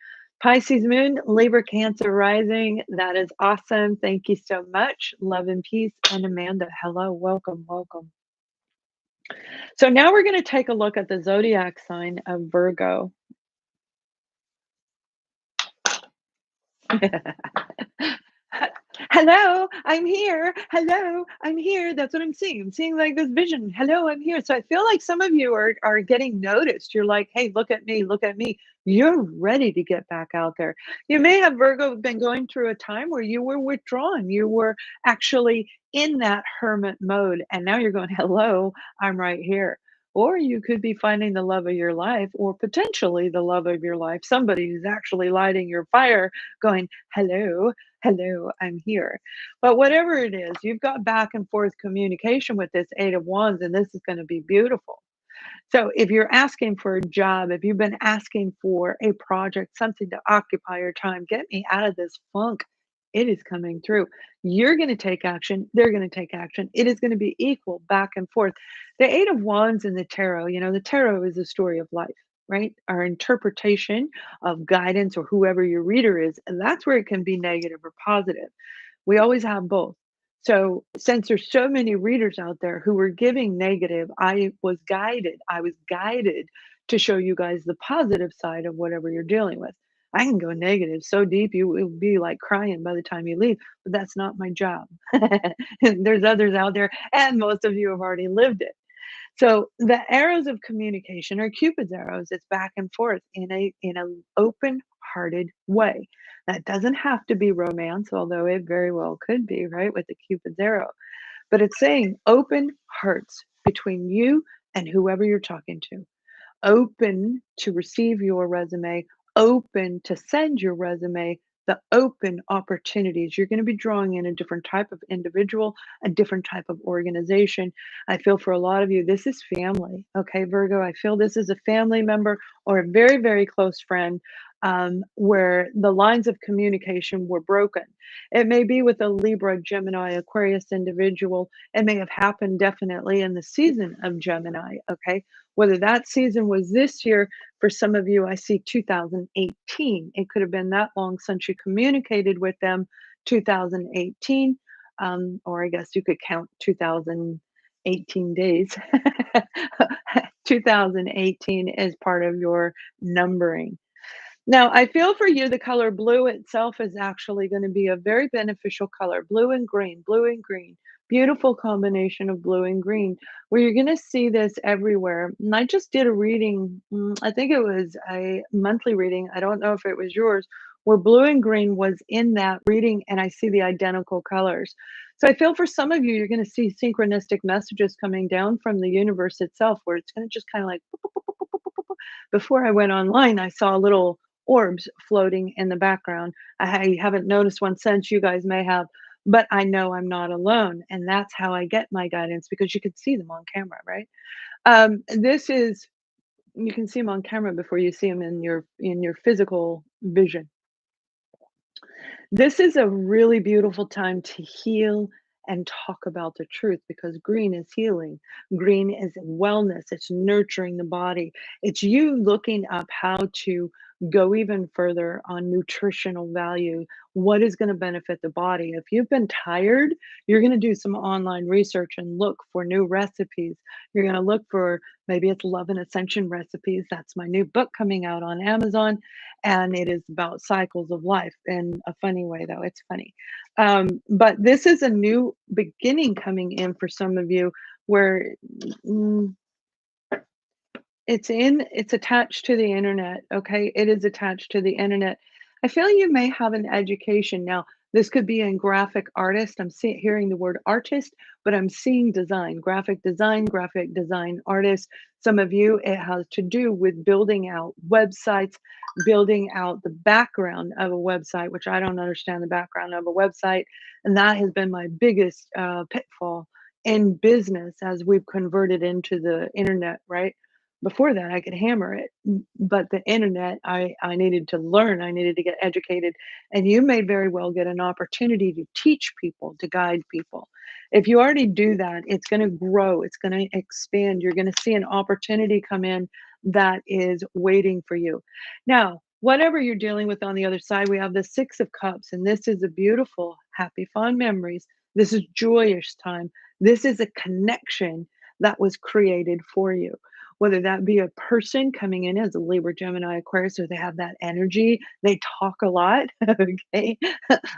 Speaker 1: Pisces moon, Libra, Cancer rising. That is awesome. Thank you so much. Love and peace. And Amanda, hello. Welcome, welcome. So now we're going to take a look at the zodiac sign of Virgo. Hello, I'm here. Hello, I'm here. That's what I'm seeing. I'm seeing like this vision. Hello, I'm here. So I feel like some of you are getting noticed. You're like, hey, look at me, look at me. You're ready to get back out there. You may have Virgo been going through a time where you were withdrawn. You were actually in that hermit mode. And now you're going, hello, I'm right here. Or you could be finding the love of your life, or potentially the love of your life, somebody who's actually lighting your fire, going, hello, hello, I'm here. But whatever it is, you've got back and forth communication with this Eight of Wands, and this is going to be beautiful. So if you're asking for a job, if you've been asking for a project, something to occupy your time, get me out of this funk, it is coming through. You're going to take action. They're going to take action. It is going to be equal back and forth. The Eight of Wands in the tarot, the tarot is a story of life, right? Our interpretation of guidance or whoever your reader is, and that's where it can be negative or positive. We always have both. So, since there's so many readers out there who were giving negative, I was guided to show you guys the positive side of whatever you're dealing with. I can go negative so deep you will be like crying by the time you leave, but that's not my job. There's others out there, and most of you have already lived it. So the arrows of communication are Cupid's arrows. It's back and forth in a open-hearted way. That doesn't have to be romance, although it very well could be, right, with the Cupid's arrow. But it's saying open hearts between you and whoever you're talking to, open to receive your resume, open to send your resume, the open opportunities. You're going to be drawing in a different type of individual, a different type of organization. I feel for a lot of you, this is family. Okay, Virgo, I feel this is a family member or a very, very close friend, where the lines of communication were broken. It may be with a Libra, Gemini, Aquarius individual. It may have happened definitely in the season of Gemini. Okay, whether that season was this year, for some of you, I see 2018. It could have been that long since you communicated with them, 2018. Or I guess you could count 2018 days. 2018 is part of your numbering. Now, I feel for you, the color blue itself is actually going to be a very beneficial color. Blue and green. Beautiful combination of blue and green, where you're going to see this everywhere. And I just did a reading, I think it was a monthly reading. I don't know if it was yours, where blue and green was in that reading, and I see the identical colors. So I feel for some of you, you're going to see synchronistic messages coming down from the universe itself, where it's going to just kind of like, before I went online, I saw little orbs floating in the background. I haven't noticed one since, you guys may have, but I know I'm not alone. And that's how I get my guidance, because you can see them on camera, right? This is, you can see them on camera before you see them in your physical vision. This is a really beautiful time to heal and talk about the truth, because green is healing. Green is wellness. It's nurturing the body. It's you looking up how to go even further on nutritional value. What is going to benefit the body? If you've been tired, you're going to do some online research and look for new recipes. You're going to look for, maybe it's love and ascension recipes. That's my new book coming out on Amazon, and it is about cycles of life in a funny way, though. It's funny. But this is a new beginning coming in for some of you, where mm, it's attached to the internet. Okay, it is attached to the internet. I feel you may have an education now. This could be in graphic artist. I'm hearing the word artist, but I'm seeing graphic design artist. Some of you, it has to do with building out websites, building out the background of a website, which I don't understand the background of a website. And that has been my biggest pitfall in business as we've converted into the internet, right? Before that, I could hammer it, but the internet, I needed to learn, I needed to get educated, and you may very well get an opportunity to teach people, to guide people. If you already do that, it's going to grow, it's going to expand. You're going to see an opportunity come in that is waiting for you. Now, whatever you're dealing with on the other side, we have the Six of Cups, and this is a beautiful, happy, fond memories. This is joyous time. This is a connection that was created for you, whether that be a person coming in as a Libra, Gemini, Aquarius, so they have that energy. They talk a lot. Okay.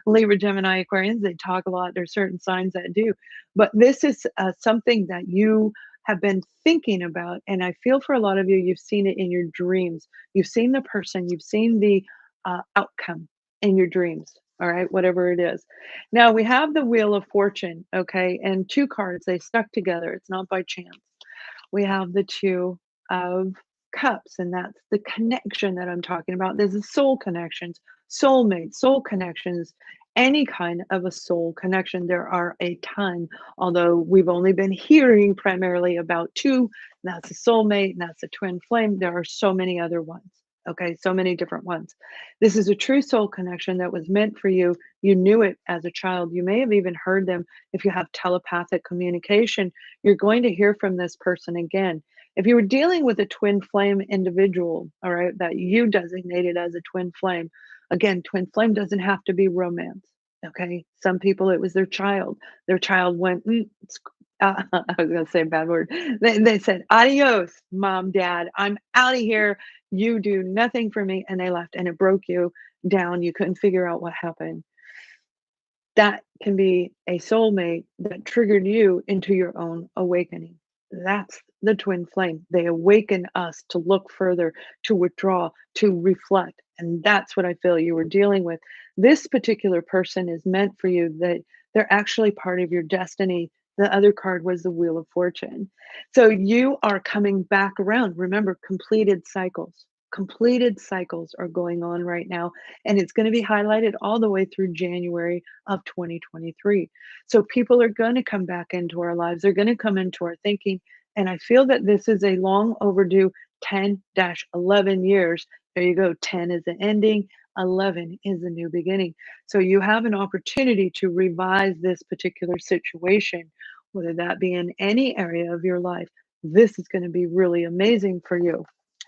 Speaker 1: Libra, Gemini, Aquarians, they talk a lot. There's certain signs that do. But this is something that you have been thinking about. And I feel for a lot of you, you've seen it in your dreams. You've seen the person, you've seen the outcome in your dreams. All right, whatever it is. Now we have the Wheel of Fortune, okay, and two cards, they stuck together. It's not by chance. We have the Two of Cups, and that's the connection that I'm talking about. There's the soul connections, soulmates, soul connections, any kind of a soul connection. There are a ton, although we've only been hearing primarily about two. That's a soulmate, and that's a twin flame. There are so many other ones. Okay, so many different ones. This is a true soul connection that was meant for you. You knew it as a child. You may have even heard them if you have telepathic communication. You're going to hear from this person again. If you were dealing with a twin flame individual, all right, that you designated as a twin flame, again, twin flame doesn't have to be romance. Okay. Some people, it was their child. Their child went, I was going to say a bad word. They said, adios, mom, dad. I'm out of here. You do nothing for me. And they left and it broke you down. You couldn't figure out what happened. That can be a soulmate that triggered you into your own awakening. That's the twin flame. They awaken us to look further, to withdraw, to reflect. And that's what I feel you were dealing with. This particular person is meant for you, that they're actually part of your destiny. The other card was the Wheel of Fortune. So you are coming back around. Remember, completed cycles. Completed cycles are going on right now, and it's going to be highlighted all the way through January of 2023. So people are going to come back into our lives. They're going to come into our thinking. And I feel that this is a long overdue 10-11 years. There you go. 10 is the ending. 11 is the new beginning. So you have an opportunity to revise this particular situation, whether that be in any area of your life. This is going to be really amazing for you.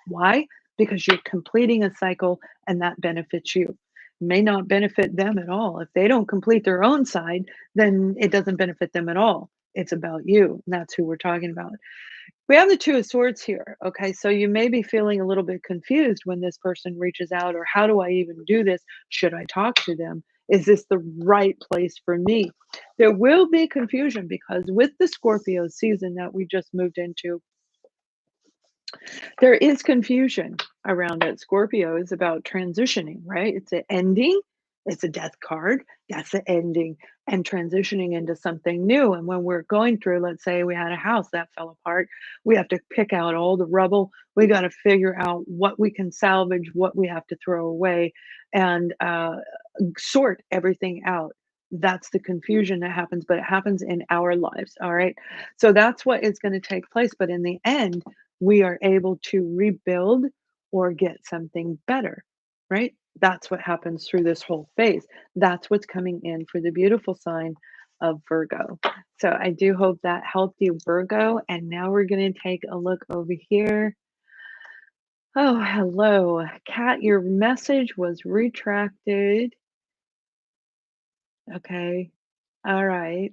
Speaker 1: Why? Because you're completing a cycle and that benefits you. May not benefit them at all. If they don't complete their own side, then it doesn't benefit them at all. It's about you. And that's who we're talking about. We have the Two of Swords here. Okay. So you may be feeling a little bit confused when this person reaches out, or how do I even do this? Should I talk to them? Is this the right place for me? There will be confusion because with the Scorpio season that we just moved into, there is confusion around it. Scorpio is about transitioning, right? It's an ending. It's a death card. That's the ending and transitioning into something new. And when we're going through, let's say we had a house that fell apart, we have to pick out all the rubble. We got to figure out what we can salvage, what we have to throw away, and sort everything out. That's the confusion that happens, but it happens in our lives. All right. So that's what is going to take place. But in the end, we are able to rebuild or get something better, right? That's what happens through this whole phase. That's what's coming in for the beautiful sign of Virgo. So I do hope that helped you, Virgo. And now we're going to take a look over here. Oh, hello, Kat. Your message was retracted. Okay. All right.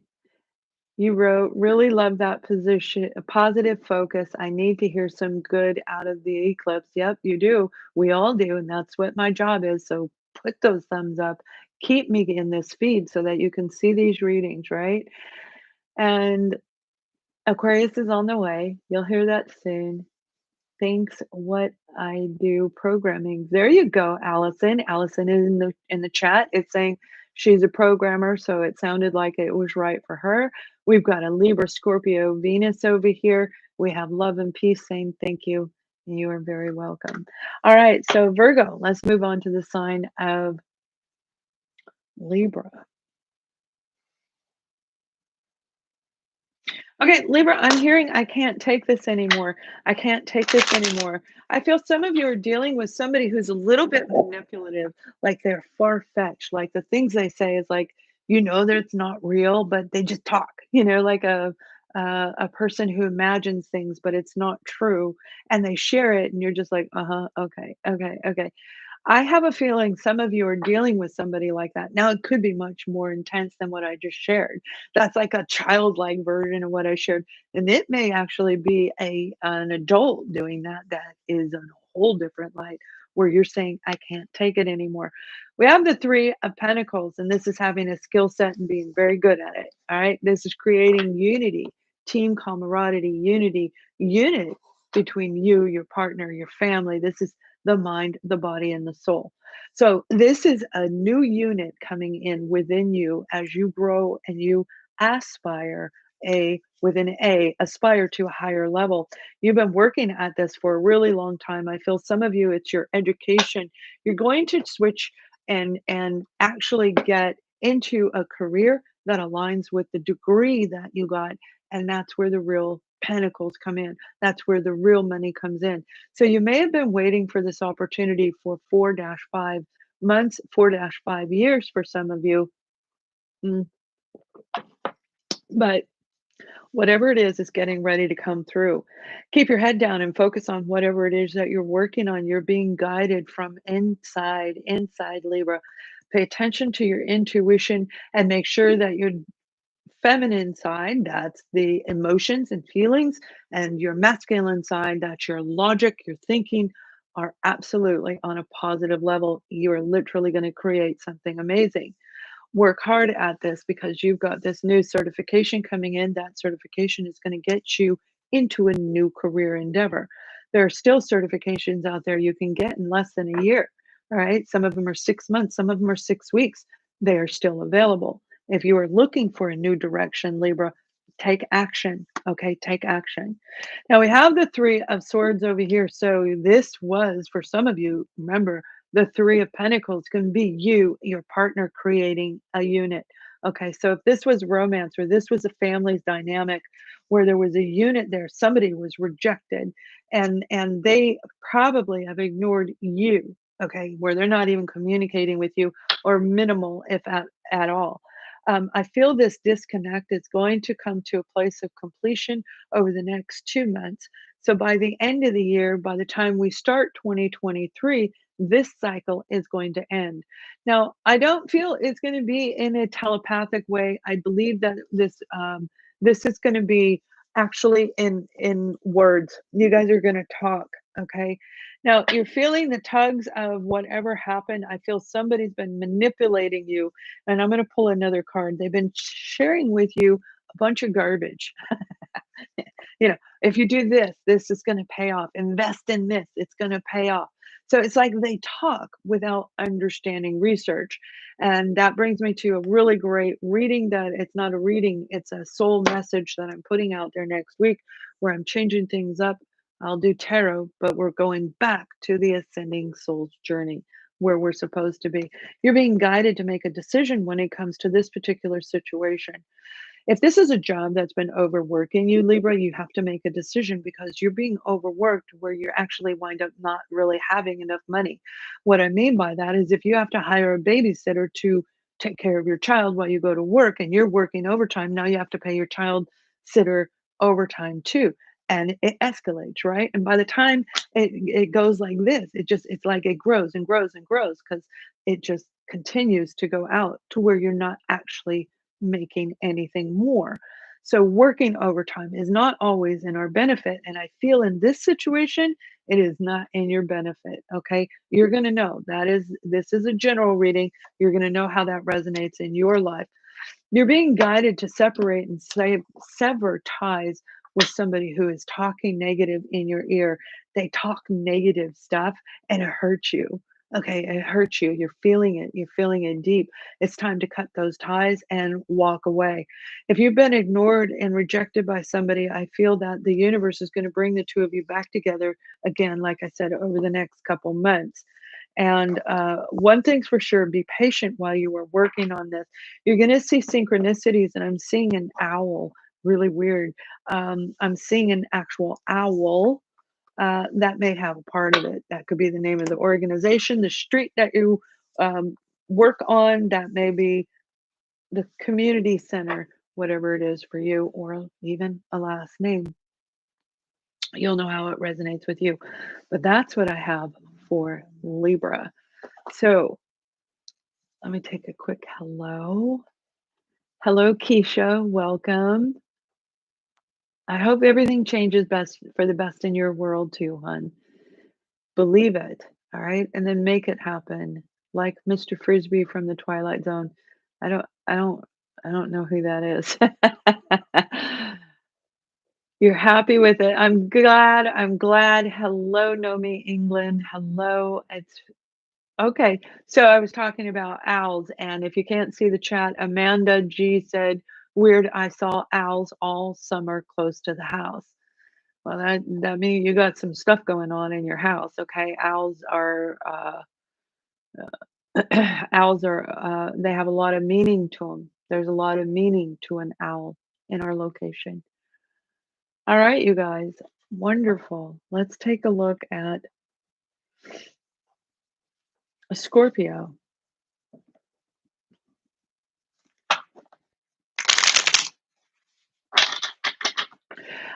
Speaker 1: You wrote, really love that position, a positive focus. I need to hear some good out of the eclipse. Yep, you do. We all do. And that's what my job is. So put those thumbs up. Keep me in this feed so that you can see these readings, right? And Aquarius is on the way. You'll hear that soon. Thanks. What I do programming. There you go, Allison. Allison is in the chat. It's saying She's a programmer, so it sounded like it was right for her. We've got a Libra, Scorpio, Venus over here. We have love and peace saying thank you. And you are very welcome. All right, so Virgo, let's move on to the sign of Libra. Okay, Libra, I'm hearing I can't take this anymore. I can't take this anymore. I feel some of you are dealing with somebody who's a little bit manipulative, like they're far-fetched. Like the things they say is like, you know, that it's not real, but they just talk, like a person who imagines things, but it's not true. And they share it, and you're just like, uh-huh, okay, okay, okay. I have a feeling some of you are dealing with somebody like that. Now, it could be much more intense than what I just shared. That's like a childlike version of what I shared. And it may actually be an adult doing that that is a whole different light where you're saying, I can't take it anymore. We have the Three of Pentacles, and this is having a skill set and being very good at it. All right. This is creating unity, team camaraderie, unit between you, your partner, your family. This is the mind, the body, and the soul. So this is a new unit coming in within you as you grow and you aspire aspire to a higher level. You've been working at this for a really long time. I feel some of you it's your education. You're going to switch and actually get into a career that aligns with the degree that you got, and that's where the real pentacles come in. That's where the real money comes in. So you may have been waiting for this opportunity for 4-5 months, 4-5 years for some of you. Mm, But whatever it is getting ready to come through. Keep your head down and focus on whatever it is that you're working on. You're being guided from inside Libra. Pay attention to your intuition and make sure that your feminine side, that's the emotions and feelings, and your masculine side, that's your logic, your thinking, are absolutely on a positive level. You are literally going to create something amazing. Work hard at this because you've got this new certification coming in. That certification is going to get you into a new career endeavor. There are still certifications out there you can get in less than a year. All right. Some of them are 6 months, some of them are 6 weeks. They are still available. If you are looking for a new direction, Libra, take action. Okay. Take action. Now we have the Three of Swords over here. So this was for some of you, remember, the Three of Pentacles can be you, your partner creating a unit. Okay, so if this was romance or this was a family's dynamic where there was a unit there, somebody was rejected and they probably have ignored you, okay, where they're not even communicating with you or minimal if at all. I feel this disconnect is going to come to a place of completion over the next 2 months. So by the end of the year, by the time we start 2023, this cycle is going to end. Now, I don't feel it's going to be in a telepathic way. I believe that this is going to be actually in words. You guys are going to talk, okay? Now, you're feeling the tugs of whatever happened. I feel somebody's been manipulating you, and I'm going to pull another card. They've been sharing with you a bunch of garbage. If you do this, this is going to pay off. Invest in this, it's going to pay off. So it's like they talk without understanding research. And that brings me to a really great reading that it's not a reading, it's a soul message that I'm putting out there next week where I'm changing things up. I'll do tarot, but we're going back to the ascending soul's journey where we're supposed to be. You're being guided to make a decision when it comes to this particular situation. If this is a job that's been overworking you, Libra, you have to make a decision because you're being overworked where you actually wind up not really having enough money. What I mean by that is if you have to hire a babysitter to take care of your child while you go to work and you're working overtime, now you have to pay your child sitter overtime too. And it escalates, right? And by the time it goes like this, it's like it grows and grows and grows because it just continues to go out to where you're not actually making anything more. So working overtime is not always in our benefit. And I feel in this situation, it is not in your benefit. Okay. You're going to know this is a general reading. You're going to know how that resonates in your life. You're being guided to separate and sever ties with somebody who is talking negative in your ear. They talk negative stuff and it hurts you. Okay, it hurts you. You're feeling it. You're feeling it deep. It's time to cut those ties and walk away. If you've been ignored and rejected by somebody, I feel that the universe is going to bring the two of you back together again, like I said, over the next couple months. And one thing's for sure, be patient while you are working on this. You're going to see synchronicities, and I'm seeing an owl, really weird. I'm seeing an actual owl that may have a part of it. That could be the name of the organization, the street that you um, work on, that may be the community center, whatever it is for you, or even a last name. You'll know how it resonates with you. But that's what I have for Libra. So let me take a quick hello. Hello, Keisha. Welcome. I hope everything changes best for the best in your world too, hon. Believe it, all right? And then make it happen. Like Mr. Frisbee from the Twilight Zone. I don't I don't I don't know who that is. You're happy with it. I'm glad. I'm glad. Hello, Nomi England. Hello. It's okay. So I was talking about owls, and if you can't see the chat, Amanda G said, "Weird. I saw owls all summer close to the house." Well, that means you got some stuff going on in your house, okay? Owls are, they have a lot of meaning to them. There's a lot of meaning to an owl in our location. All right, you guys. Wonderful. Let's take a look at a Scorpio.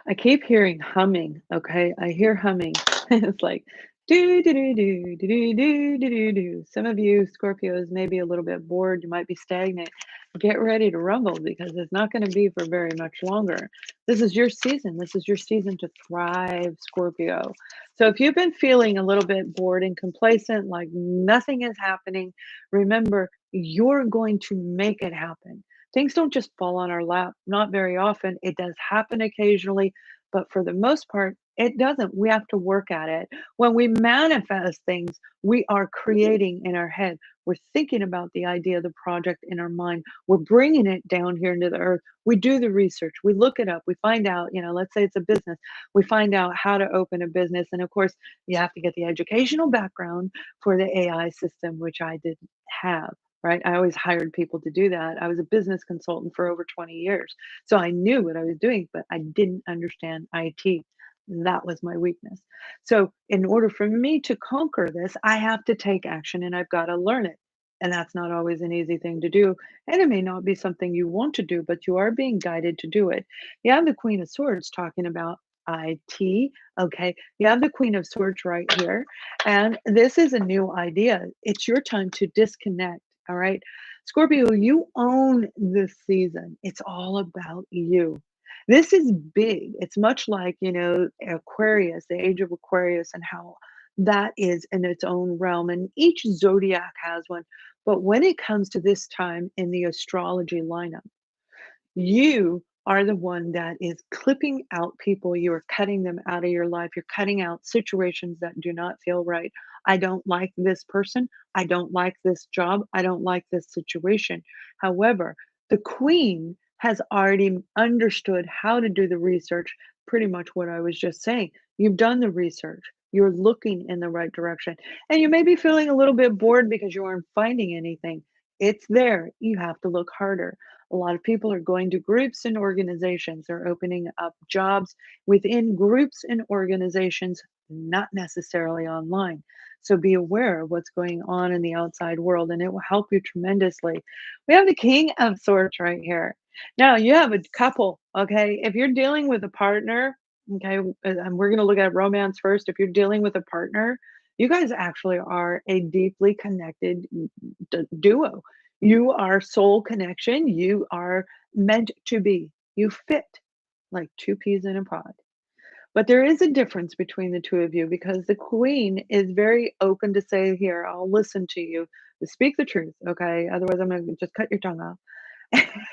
Speaker 1: I keep hearing humming, okay? I hear humming. It's like do do do do do do do do do do. Some of you Scorpios may be a little bit bored. You might be stagnant. Get ready to rumble because it's not going to be for very much longer. This is your season. This is your season to thrive, Scorpio. So if you've been feeling a little bit bored and complacent, like nothing is happening, remember you're going to make it happen. Things don't just fall on our lap, not very often. It does happen occasionally, but for the most part, it doesn't. We have to work at it. When we manifest things, we are creating in our head. We're thinking about the idea, the project in our mind. We're bringing it down here into the earth. We do the research. We look it up. We find out, let's say it's a business. We find out how to open a business. And of course, you have to get the educational background for the AI system, which I didn't have. Right? I always hired people to do that. I was a business consultant for over 20 years. So I knew what I was doing, but I didn't understand IT. That was my weakness. So in order for me to conquer this, I have to take action and I've got to learn it. And that's not always an easy thing to do. And it may not be something you want to do, but you are being guided to do it. You have the Queen of Swords talking about IT. Okay. You have the Queen of Swords right here. And this is a new idea. It's your time to disconnect. All right. Scorpio, you own this season. It's all about you. This is big. It's much like, Aquarius, the age of Aquarius, and how that is in its own realm. And each zodiac has one. But when it comes to this time in the astrology lineup, you are the one that is clipping out people. You are cutting them out of your life. You're cutting out situations that do not feel right. I don't like this person. I don't like this job. I don't like this situation. However, the queen has already understood how to do the research, pretty much what I was just saying. You've done the research. You're looking in the right direction. And you may be feeling a little bit bored because you aren't finding anything. It's there. You have to look harder. A lot of people are going to groups and organizations. They're opening up jobs within groups and organizations, not necessarily online. So be aware of what's going on in the outside world, and it will help you tremendously. We have the King of Swords right here. Now, you have a couple, okay? If you're dealing with a partner, okay, and we're going to look at romance first. If you're dealing with a partner, you guys actually are a deeply connected duo. You are soul connection. You are meant to be. You fit like two peas in a pod. But there is a difference between the two of you because the queen is very open to say, "Here, I'll listen to you. Speak the truth, okay? Otherwise, I'm going to just cut your tongue off."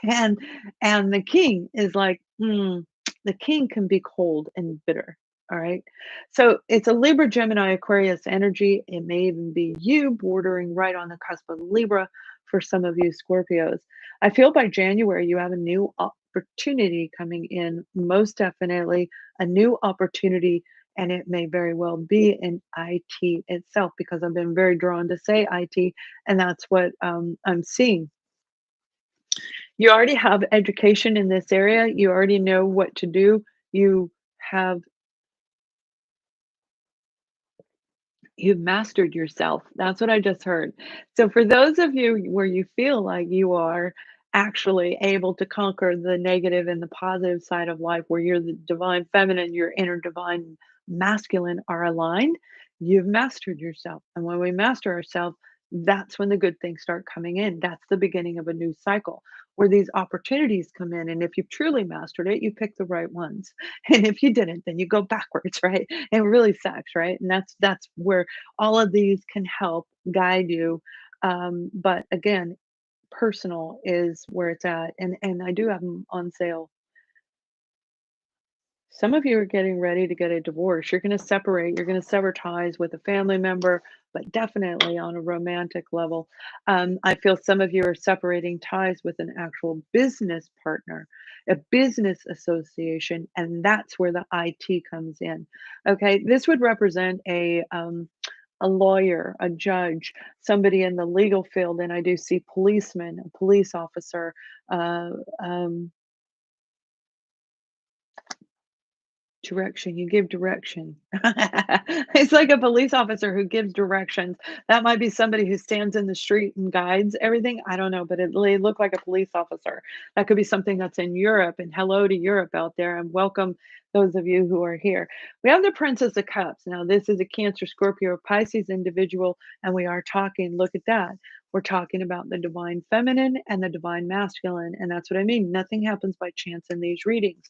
Speaker 1: and and the king is like, the king can be cold and bitter. All right. So it's a Libra, Gemini, Aquarius energy. It may even be you bordering right on the cusp of Libra for some of you Scorpios. I feel by January you have a new opportunity coming in, most definitely a new opportunity. And it may very well be in IT itself because I've been very drawn to say IT, and that's what I'm seeing. You already have education in this area. You already know what to do. You have You've mastered yourself. That's what I just heard. So for those of you where you feel like you are actually able to conquer the negative and the positive side of life, where you're the divine feminine, your inner divine masculine are aligned, you've mastered yourself. And when we master ourselves, that's when the good things start coming in. That's the beginning of a new cycle where these opportunities come in. And if you've truly mastered it, you pick the right ones. And if you didn't, then you go backwards, right? And it really sucks, right? And that's where all of these can help guide you. But again, personal is where it's at, and I do have them on sale. Some of you are getting ready to get a divorce. You're going to separate. You're going to sever ties with a family member, but definitely on a romantic level. I feel some of you are separating ties with an actual business partner, a business association, and that's where the IT comes in. Okay, this would represent a lawyer, a judge, somebody in the legal field, and I do see policemen, a police officer, uh, um, direction, you give direction. It's like a police officer who gives directions. That might be somebody who stands in the street and guides everything. I don't know, but they look like a police officer. That could be something that's in Europe. And hello to Europe out there, and welcome those of you who are here. We have the Princess of Cups. Now, this is a Cancer, Scorpio, Pisces individual, and we are talking, look at that. We're talking about the divine feminine and the divine masculine. And that's what I mean. Nothing happens by chance in these readings.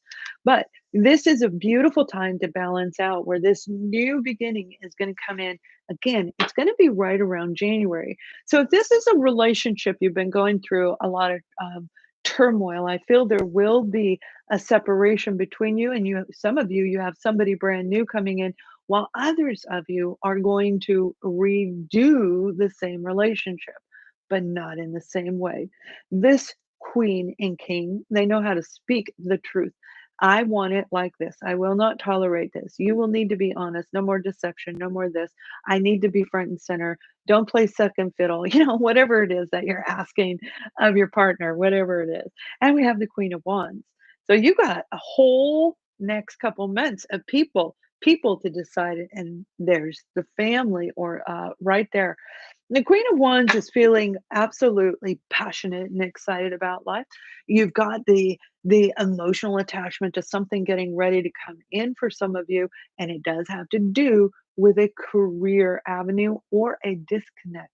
Speaker 1: But this is a beautiful time to balance out where this new beginning is going to come in. Again, it's going to be right around January. So if this is a relationship you've been going through a lot of turmoil, I feel there will be a separation between you, and some of you have somebody brand new coming in, while others of you are going to redo the same relationship, but not in the same way. This queen and king, they know how to speak the truth. I want it like this. I will not tolerate this. You will need to be honest. No more deception. No more this. I need to be front and center. Don't play second fiddle. Whatever it is that you're asking of your partner, whatever it is. And we have the Queen of Wands. So you got a whole next couple months of people to decide it. And there's the family or right there. The Queen of Wands is feeling absolutely passionate and excited about life. You've got the emotional attachment to something getting ready to come in for some of you, and it does have to do with a career avenue or a disconnect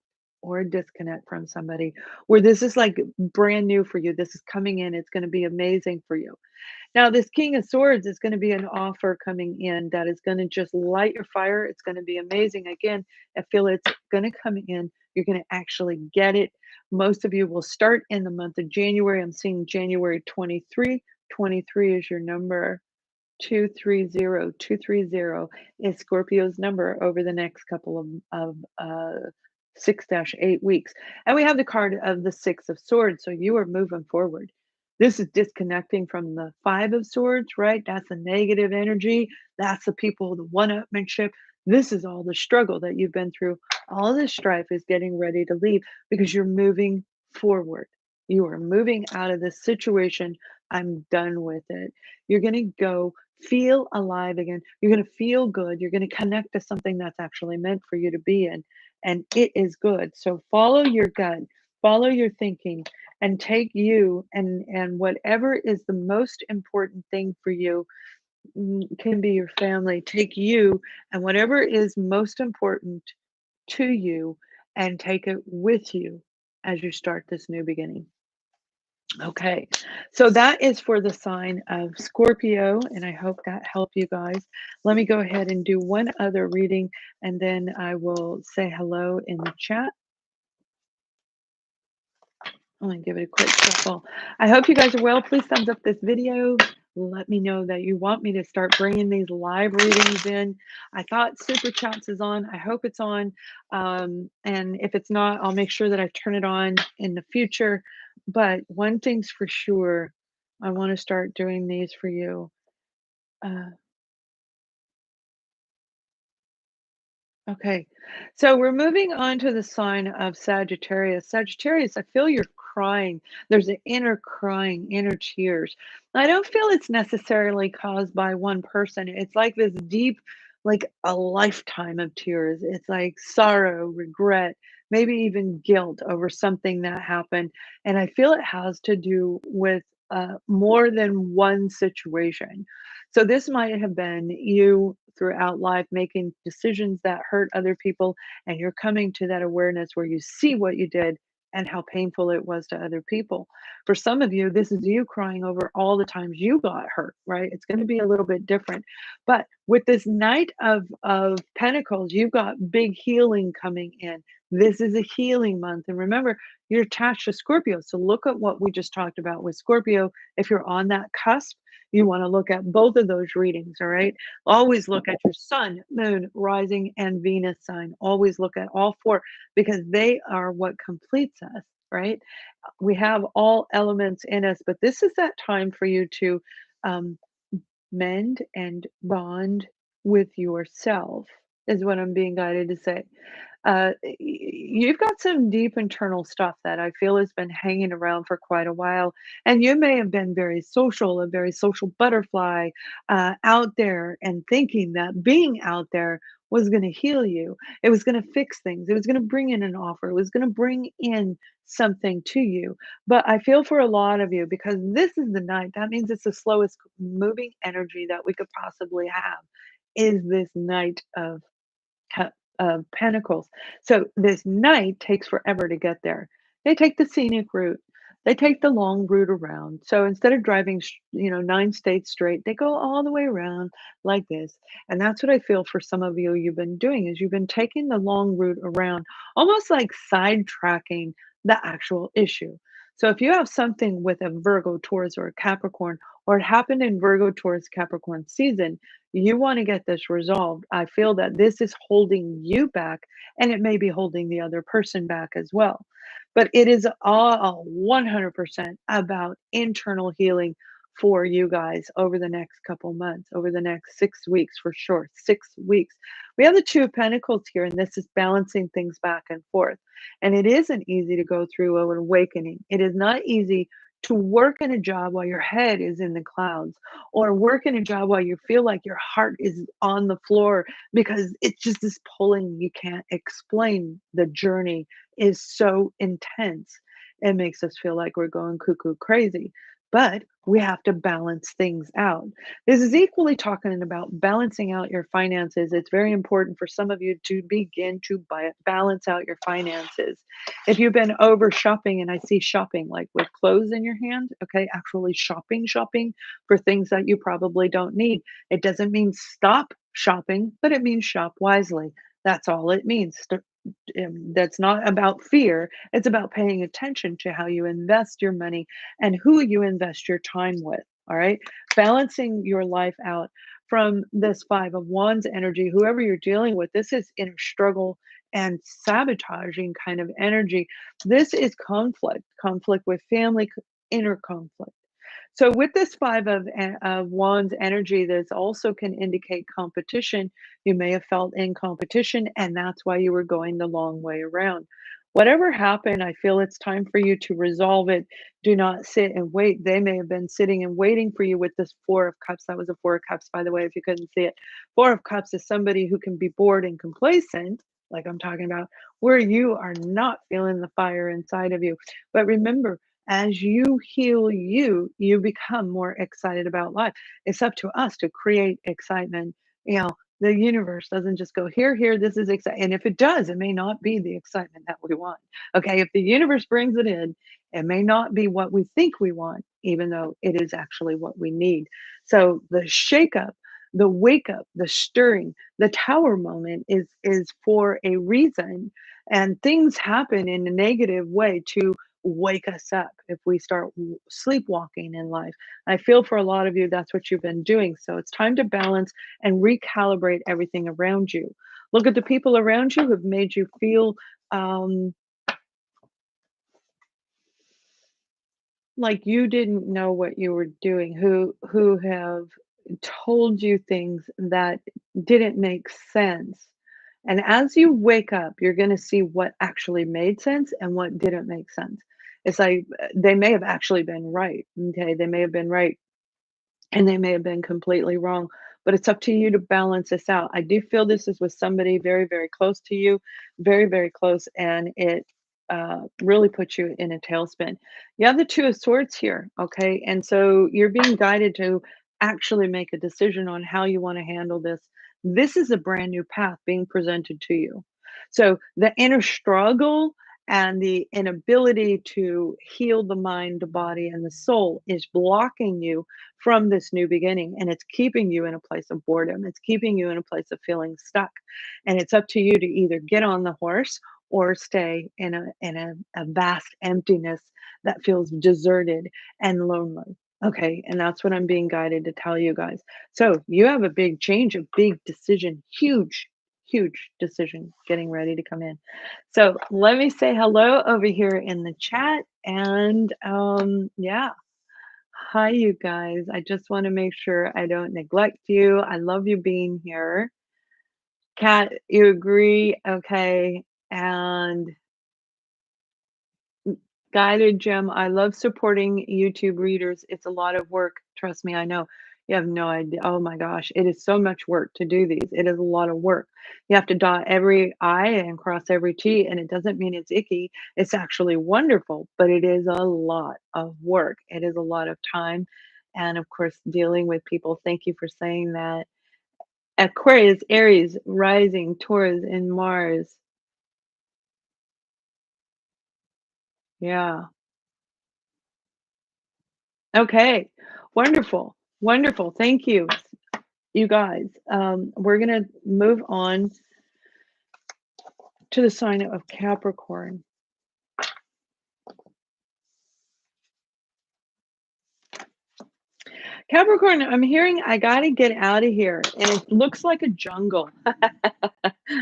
Speaker 1: from somebody where this is like brand new for you. This is coming in. It's going to be amazing for you. Now, this King of Swords is going to be an offer coming in that is going to just light your fire. It's going to be amazing. Again, I feel it's going to come in. You're going to actually get it. Most of you will start in the month of January. I'm seeing January 23. 23 is your number. 230. 230 is Scorpio's number over the next couple of 6-8 weeks. And we have the card of the Six of Swords. So you are moving forward. This is disconnecting from the Five of Swords, right? That's the negative energy. That's the people, the one-upmanship. This is all the struggle that you've been through. All this strife is getting ready to leave because you're moving forward. You are moving out of this situation. I'm done with it. You're going to go feel alive again. You're going to feel good. You're going to connect to something that's actually meant for you to be in. And it is good. So follow your gut, follow your thinking, and take you and whatever is the most important thing for you, can be your family. Take you and whatever is most important to you and take it with you as you start this new beginning. Okay, so that is for the sign of Scorpio, and I hope that helped you guys. Let me go ahead and do one other reading, and then I will say hello in the chat. I'm gonna give it a quick shuffle. I hope you guys are well. Please thumbs up this video. let me know that you want me to start bringing these live readings in. I thought Super Chats is on. I hope it's on. And if it's not, I'll make sure that I turn it on in the future. But one thing's for sure, I want to start doing these for you. Uh, Okay. So we're moving on to the sign of Sagittarius. Sagittarius, I feel you're crying. There's an inner crying, inner tears. I don't feel it's necessarily caused by one person. It's like this deep, like a lifetime of tears. It's like sorrow, regret, maybe even guilt over something that happened. And I feel it has to do with more than one situation. So this might have been you throughout life making decisions that hurt other people, and you're coming to that awareness where you see what you did and how painful it was to other people. For some of you, this is you crying over all the times you got hurt, right? It's going to be a little bit different. But with this Knight of Pentacles, you've got big healing coming in. This is a healing month. And remember, you're attached to Scorpio. So look at what we just talked about with Scorpio. If you're on that cusp, you want to look at both of those readings, all right? Always look at your sun, moon, rising, and Venus sign. Always look at all four because they are what completes us, right? We have all elements in us, but this is that time for you to um, mend and bond with yourself, is what I'm being guided to say. You've got some deep internal stuff that I feel has been hanging around for quite a while. And you may have been very social, a very social butterfly out there and thinking that being out there was going to heal you. It was going to fix things. It was going to bring in an offer. It was going to bring in something to you. But I feel for a lot of you because this is the night. That means it's the slowest moving energy that we could possibly have is this night of Pentacles. So this night takes forever to get there. They take the scenic route. They take the long route around. So instead of driving, 9 states straight, they go all the way around like this. And that's what I feel for some of you. You've been doing is you've been taking the long route around, almost like sidetracking the actual issue. So if you have something with a Virgo, Taurus, or a Capricorn, or it happened in Virgo, Taurus, Capricorn season, you want to get this resolved. I feel that this is holding you back and it may be holding the other person back as well. But it is all 100% about internal healing for you guys over the next couple months, over the next 6 weeks for sure. 6 weeks. We have the Two of Pentacles here, and this is balancing things back and forth. And it isn't easy to go through an awakening. It is not easy to work in a job while your head is in the clouds or work in a job while you feel like your heart is on the floor because it's just this pulling you can't explain. The journey is so intense. It makes us feel like we're going cuckoo crazy. But we have to balance things out. This is equally talking about balancing out your finances. It's very important for some of you to begin to balance out your finances. If you've been over shopping, and I see shopping like with clothes in your hand, okay, actually shopping for things that you probably don't need. It doesn't mean stop shopping, but it means shop wisely. That's all it means. That's not about fear. It's about paying attention to how you invest your money and who you invest your time with. All right. Balancing your life out from this Five of Wands energy, whoever you're dealing with, this is inner struggle and sabotaging kind of energy. This is conflict with family, inner conflict. So with this Five of Wands energy, this also can indicate competition. You may have felt in competition, and that's why you were going the long way around. Whatever happened, I feel it's time for you to resolve it. Do not sit and wait. They may have been sitting and waiting for you with this Four of Cups. That was a Four of Cups, by the way, if you couldn't see it. Four of Cups is somebody who can be bored and complacent, like I'm talking about, where you are not feeling the fire inside of you. But remember, as you heal you, you become more excited about life. It's up to us to create excitement. The universe doesn't just go, here, this is exciting. And if it does, it may not be the excitement that we want. Okay. If the universe brings it in, it may not be what we think we want, even though it is actually what we need. So the shakeup, the wake up, the stirring, the tower moment is for a reason. And things happen in a negative way to wake us up, if we start sleepwalking in life. I feel for a lot of you, that's what you've been doing. So it's time to balance and recalibrate everything around you. Look at the people around you who've made you feel um, like you didn't know what you were doing, who have told you things that didn't make sense. And as you wake up, you're going to see what actually made sense and what didn't make sense. It's like they may have actually been right. Okay. They may have been right and they may have been completely wrong, but it's up to you to balance this out. I do feel this is with somebody very, very close to you, very, very close, and it really puts you in a tailspin. You have the Two of Swords here, okay? And so you're being guided to actually make a decision on how you want to handle this. This is a brand new path being presented to you. So the inner struggle and the inability to heal the mind, the body, and the soul is blocking you from this new beginning, and it's keeping you in a place of boredom. It's keeping you in a place of feeling stuck, and it's up to you to either get on the horse or stay in a vast emptiness that feels deserted and lonely. Okay, and that's what I'm being guided to tell you guys. So you have a big change, a big decision, huge decision getting ready to come in. So let me say hello over here in the chat, and yeah. Hi, you guys. I just want to make sure I don't neglect you. I love you being here. Kat, you agree? Okay. And Guided Gem, I love supporting YouTube readers. It's a lot of work. Trust me, I know. You have no idea. Oh my gosh, it is so much work to do these. It is a lot of work. You have to dot every I and cross every T, and it doesn't mean it's icky. It's actually wonderful, but it is a lot of work. It is a lot of time. And of course, dealing with people. Thank you for saying that. Aquarius, Aries, rising, Taurus, and Mars. Yeah. Okay. Wonderful. Wonderful. Thank you, you guys. We're going to move on to the sign of Capricorn. Capricorn, I'm hearing I got to get out of here. And it looks like a jungle.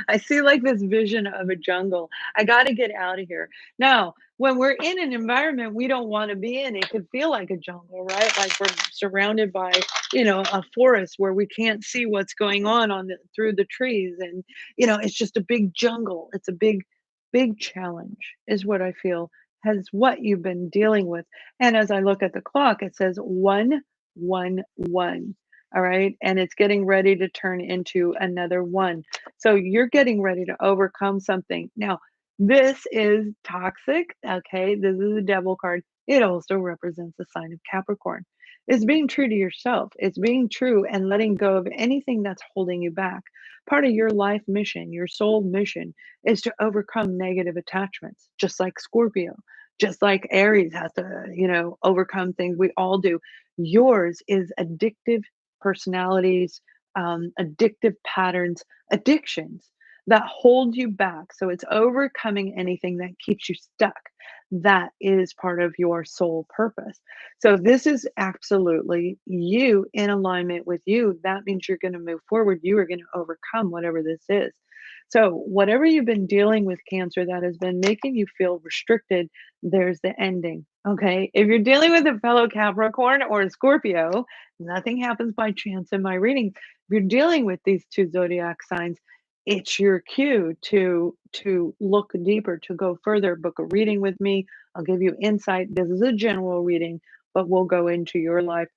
Speaker 1: I see like this vision of a jungle. I got to get out of here. Now, when we're in an environment we don't want to be in, it could feel like a jungle, right? Like we're surrounded by, a forest where we can't see what's going on through the trees, and it's just a big jungle. It's a big challenge is what I feel has what you've been dealing with. And as I look at the clock, it says 111. All right. And it's getting ready to turn into another one. So you're getting ready to overcome something. Now, this is toxic. Okay. This is a devil card. It also represents the sign of Capricorn. It's being true to yourself. It's being true and letting go of anything that's holding you back. Part of your life mission, your soul mission, is to overcome negative attachments, just like Scorpio, just like Aries has to, overcome things. We all do. Yours is addictive personalities, addictive patterns, addictions that hold you back. So it's overcoming anything that keeps you stuck. That is part of your soul purpose. So this is absolutely you in alignment with you. That means you're going to move forward. You are going to overcome whatever this is. So, whatever you've been dealing with, Cancer, that has been making you feel restricted, there's the ending. Okay. If you're dealing with a fellow Capricorn or a Scorpio, nothing happens by chance in my reading. If you're dealing with these two zodiac signs, it's your cue to look deeper, to go further, book a reading with me. I'll give you insight. This is a general reading, but we'll go into your life.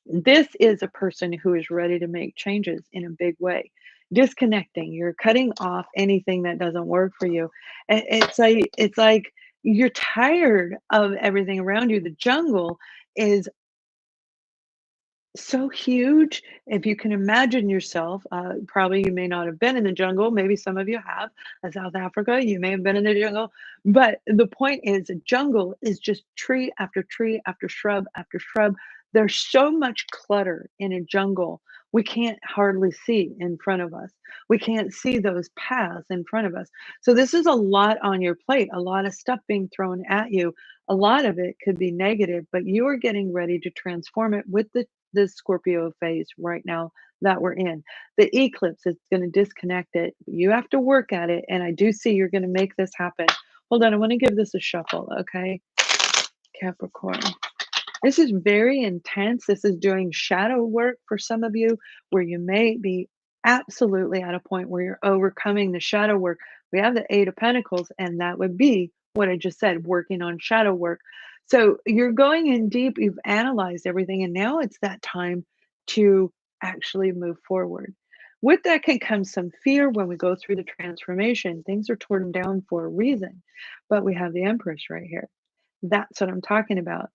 Speaker 1: This is a person who is ready to make changes in a big way. Disconnecting, you're cutting off anything that doesn't work for you. And it's like you're tired of everything around you. The jungle is so huge. If you can imagine yourself, probably you may not have been in the jungle. Maybe some of you have. South Africa, you may have been in the jungle. But the point is, a jungle is just tree after tree after shrub after shrub. There's so much clutter in a jungle, we can't hardly see in front of us. We can't see those paths in front of us. So this is a lot on your plate, a lot of stuff being thrown at you. A lot of it could be negative, but you are getting ready to transform it with the Scorpio phase right now that we're in. The eclipse is going to disconnect it. You have to work at it, and I do see you're going to make this happen. Hold on, I want to give this a shuffle, okay? Capricorn. This is very intense. This is doing shadow work for some of you, where you may be absolutely at a point where you're overcoming the shadow work. We have the Eight of Pentacles, and that would be what I just said, working on shadow work. So you're going in deep, you've analyzed everything, and now it's that time to actually move forward. With that can come some fear when we go through the transformation. Things are torn down for a reason, but we have the Empress right here. That's what I'm talking about.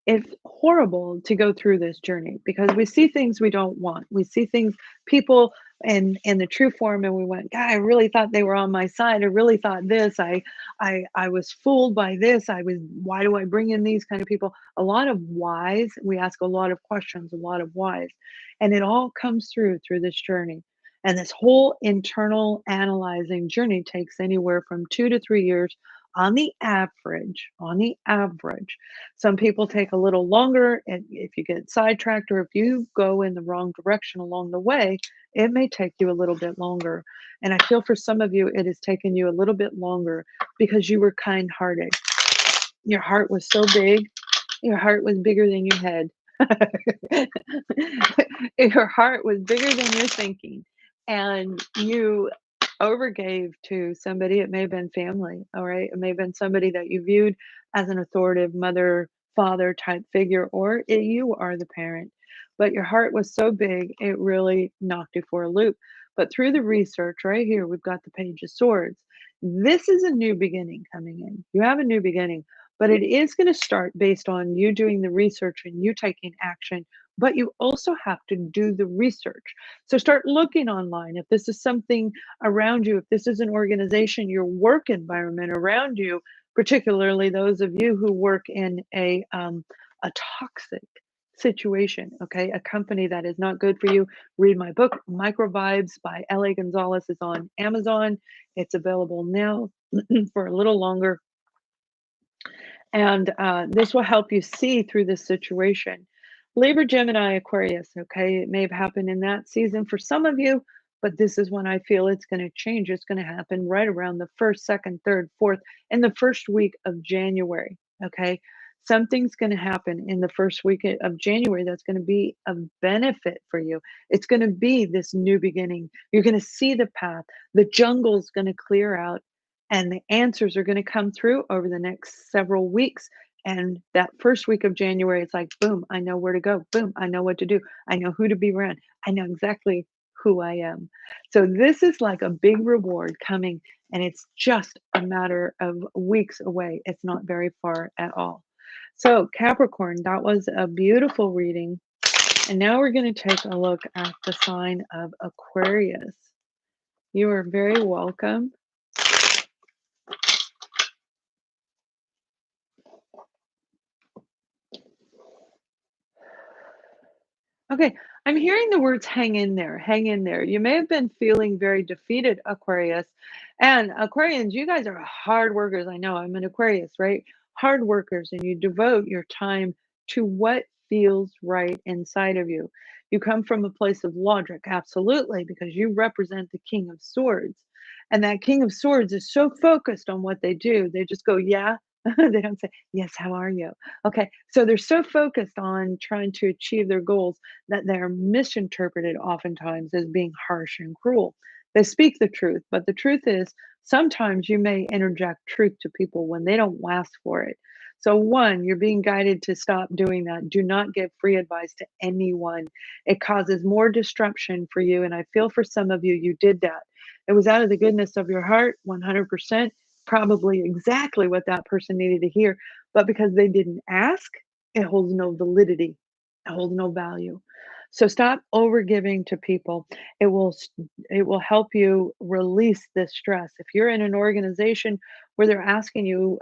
Speaker 1: It's horrible to go through this journey because we see things we don't want. We see things, people in the true form, and we went, God, I really thought they were on my side. I really thought this. I was fooled by this. I was, why do I bring in these kind of people? A lot of whys. We ask a lot of questions, a lot of whys. And it all comes through this journey. And this whole internal analyzing journey takes anywhere from 2 to 3 years on the average. Some people take a little longer, and if you get sidetracked or if you go in the wrong direction along the way, it may take you a little bit longer. And I feel for some of you, it has taken you a little bit longer because you were kind hearted. Your heart was so big, your heart was bigger than your head. Your heart was bigger than your thinking. And you overgave to somebody. It may have been family, all right? It may have been somebody that you viewed as an authoritative mother, father type figure, or you are the parent. But your heart was so big, it really knocked you for a loop. But through the research right here, we've got the Page of Swords. This is a new beginning coming in. You have a new beginning, but it is going to start based on you doing the research and you taking action. But you also have to do the research. So start looking online. If this is something around you, if this is an organization, your work environment around you, particularly those of you who work in a toxic situation, okay, a company that is not good for you, read my book, Microvibes by L.A. Gonzalez is on Amazon. It's available now for a little longer. And this will help you see through this situation. Libra, Gemini, Aquarius, okay? It may have happened in that season for some of you, but this is when I feel it's going to change. It's going to happen right around the first, second, third, fourth, and the first week of January, okay? Something's going to happen in the first week of January that's going to be of benefit for you. It's going to be this new beginning. You're going to see the path. The jungle's going to clear out and the answers are going to come through over the next several weeks. And that first week of January, it's like, boom, I know where to go. Boom, I know what to do. I know who to be around. I know exactly who I am. So this is like a big reward coming, and it's just a matter of weeks away. It's not very far at all. So Capricorn, that was a beautiful reading. And now we're going to take a look at the sign of Aquarius. You are very welcome. Okay, I'm hearing the words hang in there, hang in there. You may have been feeling very defeated, Aquarius. And Aquarians, you guys are hard workers. I know I'm an Aquarius, right? Hard workers, and you devote your time to what feels right inside of you. You come from a place of logic, absolutely, because you represent the King of Swords. And that King of Swords is so focused on what they do, they just go, yeah. They don't say, yes, how are you? Okay, so they're so focused on trying to achieve their goals that they're misinterpreted oftentimes as being harsh and cruel. They speak the truth, but the truth is sometimes you may interject truth to people when they don't ask for it. So, one, you're being guided to stop doing that. Do not give free advice to anyone. It causes more disruption for you. And I feel for some of you, you did that. It was out of the goodness of your heart, 100%, probably exactly what that person needed to hear. But because they didn't ask, it holds no validity. It holds no value. So stop overgiving to people. It will help you release this stress. If you're in an organization where they're asking you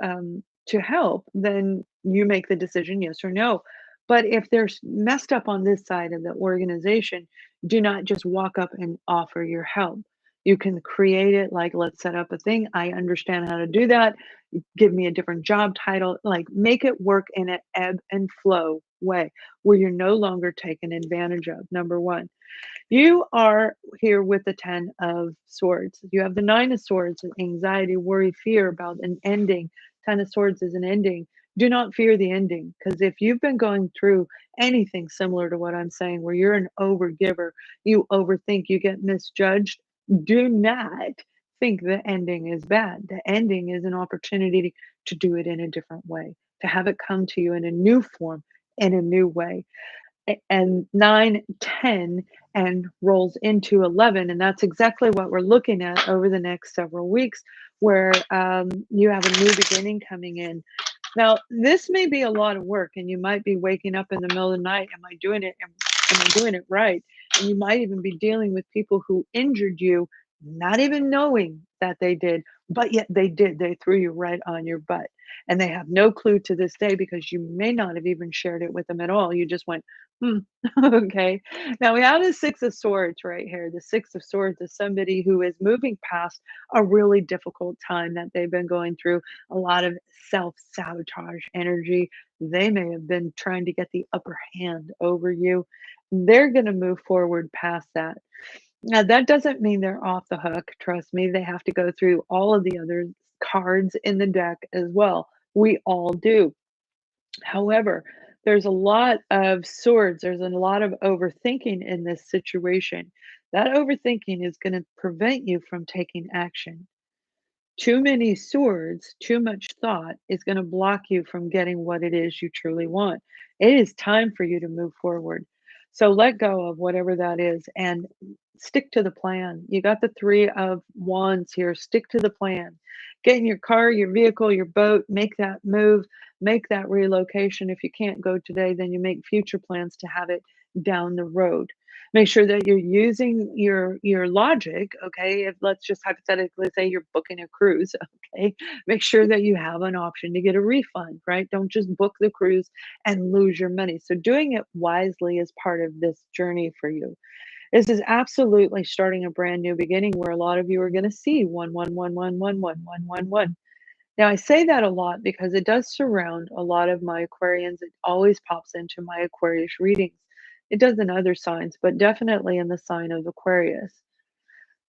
Speaker 1: to help, then you make the decision yes or no. But if they're messed up on this side of the organization, do not just walk up and offer your help. You can create it like, let's set up a thing. I understand how to do that. Give me a different job title. Like, make it work in an ebb and flow way where you're no longer taken advantage of. Number one. You are here with the 10 of swords. You have the 9 of swords, anxiety, worry, fear about an ending. 10 of swords is an ending. Do not fear the ending, because if you've been going through anything similar to what I'm saying, where you're an overgiver, you overthink, you get misjudged, do not think the ending is bad. The ending is an opportunity to do it in a different way, to have it come to you in a new form, in a new way. And 9, 10, and rolls into 11, and that's exactly what we're looking at over the next several weeks, where you have a new beginning coming in. Now, this may be a lot of work, and you might be waking up in the middle of the night. Am I doing it? Am I doing it right? And you might even be dealing with people who injured you, not even knowing that they did, but yet they did. They threw you right on your butt. And they have no clue to this day, because you may not have even shared it with them at all. You just went, hmm, okay. Now we have the 6 of swords right here. The 6 of swords is somebody who is moving past a really difficult time that they've been going through, a lot of self-sabotage energy. They may have been trying to get the upper hand over you. They're going to move forward past that. Now, that doesn't mean they're off the hook. Trust me, they have to go through all of the other cards in the deck as well. We all do. However, there's a lot of swords, there's a lot of overthinking in this situation. That overthinking is going to prevent you from taking action. Too many swords, too much thought is going to block you from getting what it is you truly want. It is time for you to move forward. So let go of whatever that is and stick to the plan. You got the 3 of wands here. Stick to the plan. Get in your car, your vehicle, your boat, make that move, make that relocation. If you can't go today, then you make future plans to have it down the road. Make sure that you're using your logic, okay? If, let's just hypothetically say you're booking a cruise, okay? Make sure that you have an option to get a refund, right? Don't just book the cruise and lose your money. So doing it wisely is part of this journey for you. This is absolutely starting a brand new beginning, where a lot of you are going to see 111111111. Now, I say that a lot because it does surround a lot of my Aquarians. It always pops into my Aquarius readings. It does in other signs, but definitely in the sign of Aquarius.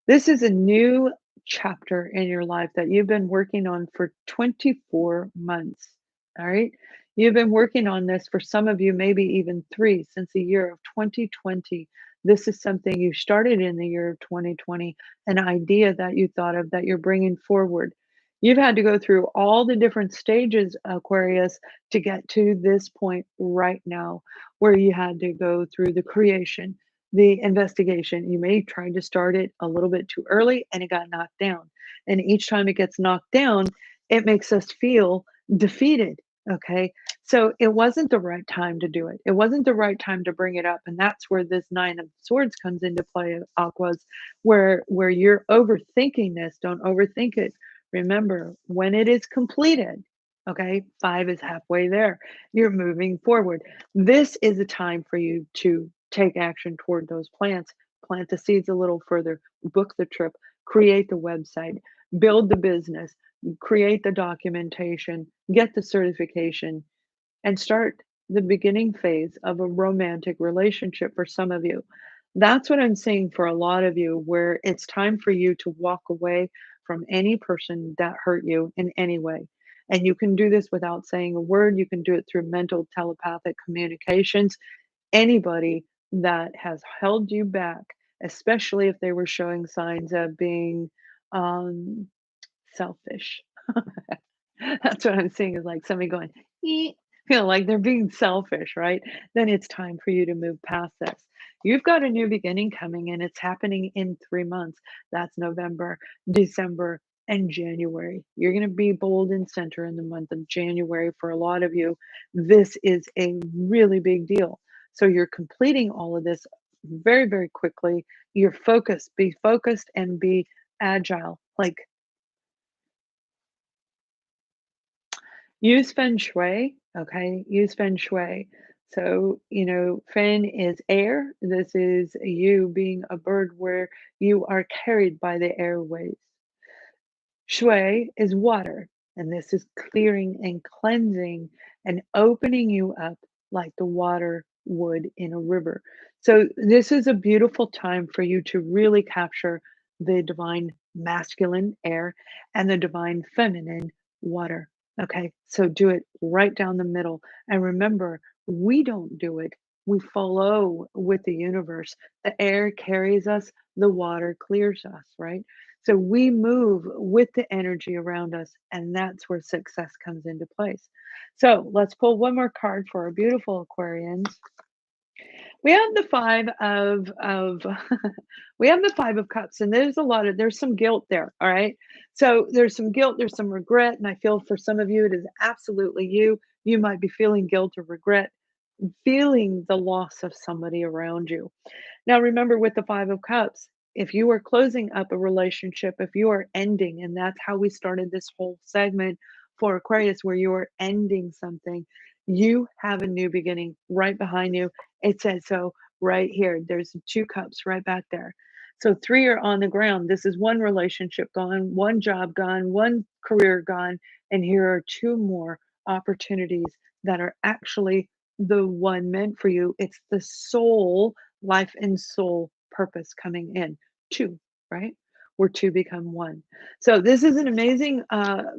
Speaker 1: This is a new chapter in your life that you've been working on for 24 months. All right. You've been working on this for some of you, maybe even 3, since the year of 2020. This is something you started in the year of 2020, an idea that you thought of that you're bringing forward. You've had to go through all the different stages, Aquarius, to get to this point right now, where you had to go through the creation, the investigation. You may try to start it a little bit too early and it got knocked down. And each time it gets knocked down, it makes us feel defeated. Okay. So it wasn't the right time to do it. It wasn't the right time to bring it up. And that's where this 9 of swords comes into play, Aquas, where you're overthinking this. Don't overthink it. Remember, when it is completed, okay, 5 is halfway there. You're moving forward. This is a time for you to take action toward those plans. Plant the seeds a little further, book the trip, create the website, build the business, create the documentation, get the certification, and start the beginning phase of a romantic relationship for some of you. That's what I'm saying for a lot of you, where it's time for you to walk away from any person that hurt you in any way. And you can do this without saying a word. You can do it through mental telepathic communications. Anybody that has held you back, especially if they were showing signs of being um, selfish. That's what I'm seeing, is like somebody going, "Eek," like they're being selfish, right? Then it's time for you to move past this. You've got a new beginning coming, and it's happening in 3 months. That's November, December, and January. You're going to be bold and center in the month of January for a lot of you. This is a really big deal. So you're completing all of this very, very quickly. You're focused, be focused and be agile. Like, use feng shui, okay? Use feng shui. So, Fen is air. This is you being a bird where you are carried by the airways. Shui is water, and this is clearing and cleansing and opening you up like the water would in a river. So, this is a beautiful time for you to really capture the divine masculine air and the divine feminine water. Okay, so do it right down the middle. And remember, we don't do it, we flow with the universe. The air carries us, the water clears us, right? So we move with the energy around us, and that's where success comes into place. So let's pull one more card for our beautiful Aquarians. We have the we have the 5 of cups, and there's some guilt there, all right? So there's some guilt, there's some regret, and I feel for some of you it is absolutely you. You might be feeling guilt or regret, feeling the loss of somebody around you. Now, remember with the 5 of Cups, if you are closing up a relationship, if you are ending, and that's how we started this whole segment for Aquarius, where you are ending something, you have a new beginning right behind you. It says so right here. There's 2 cups right back there. So 3 are on the ground. This is one relationship gone, one job gone, one career gone, and here are 2 more opportunities that are actually the one meant for you. It's the soul life and soul purpose coming in. 2, right? Where 2 become 1. So this is an amazing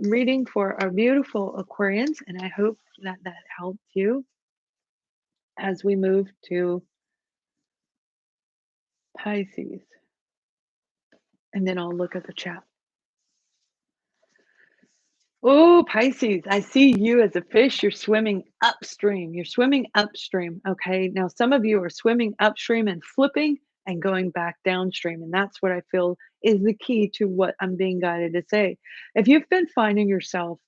Speaker 1: reading for our beautiful Aquarians, and I hope that that helped you as we move to Pisces. And then I'll look at the chat. Oh, Pisces, I see you as a fish. You're swimming upstream. You're swimming upstream. Okay. Now, some of you are swimming upstream and flipping and going back downstream. And that's what I feel is the key to what I'm being guided to say. If you've been finding yourself,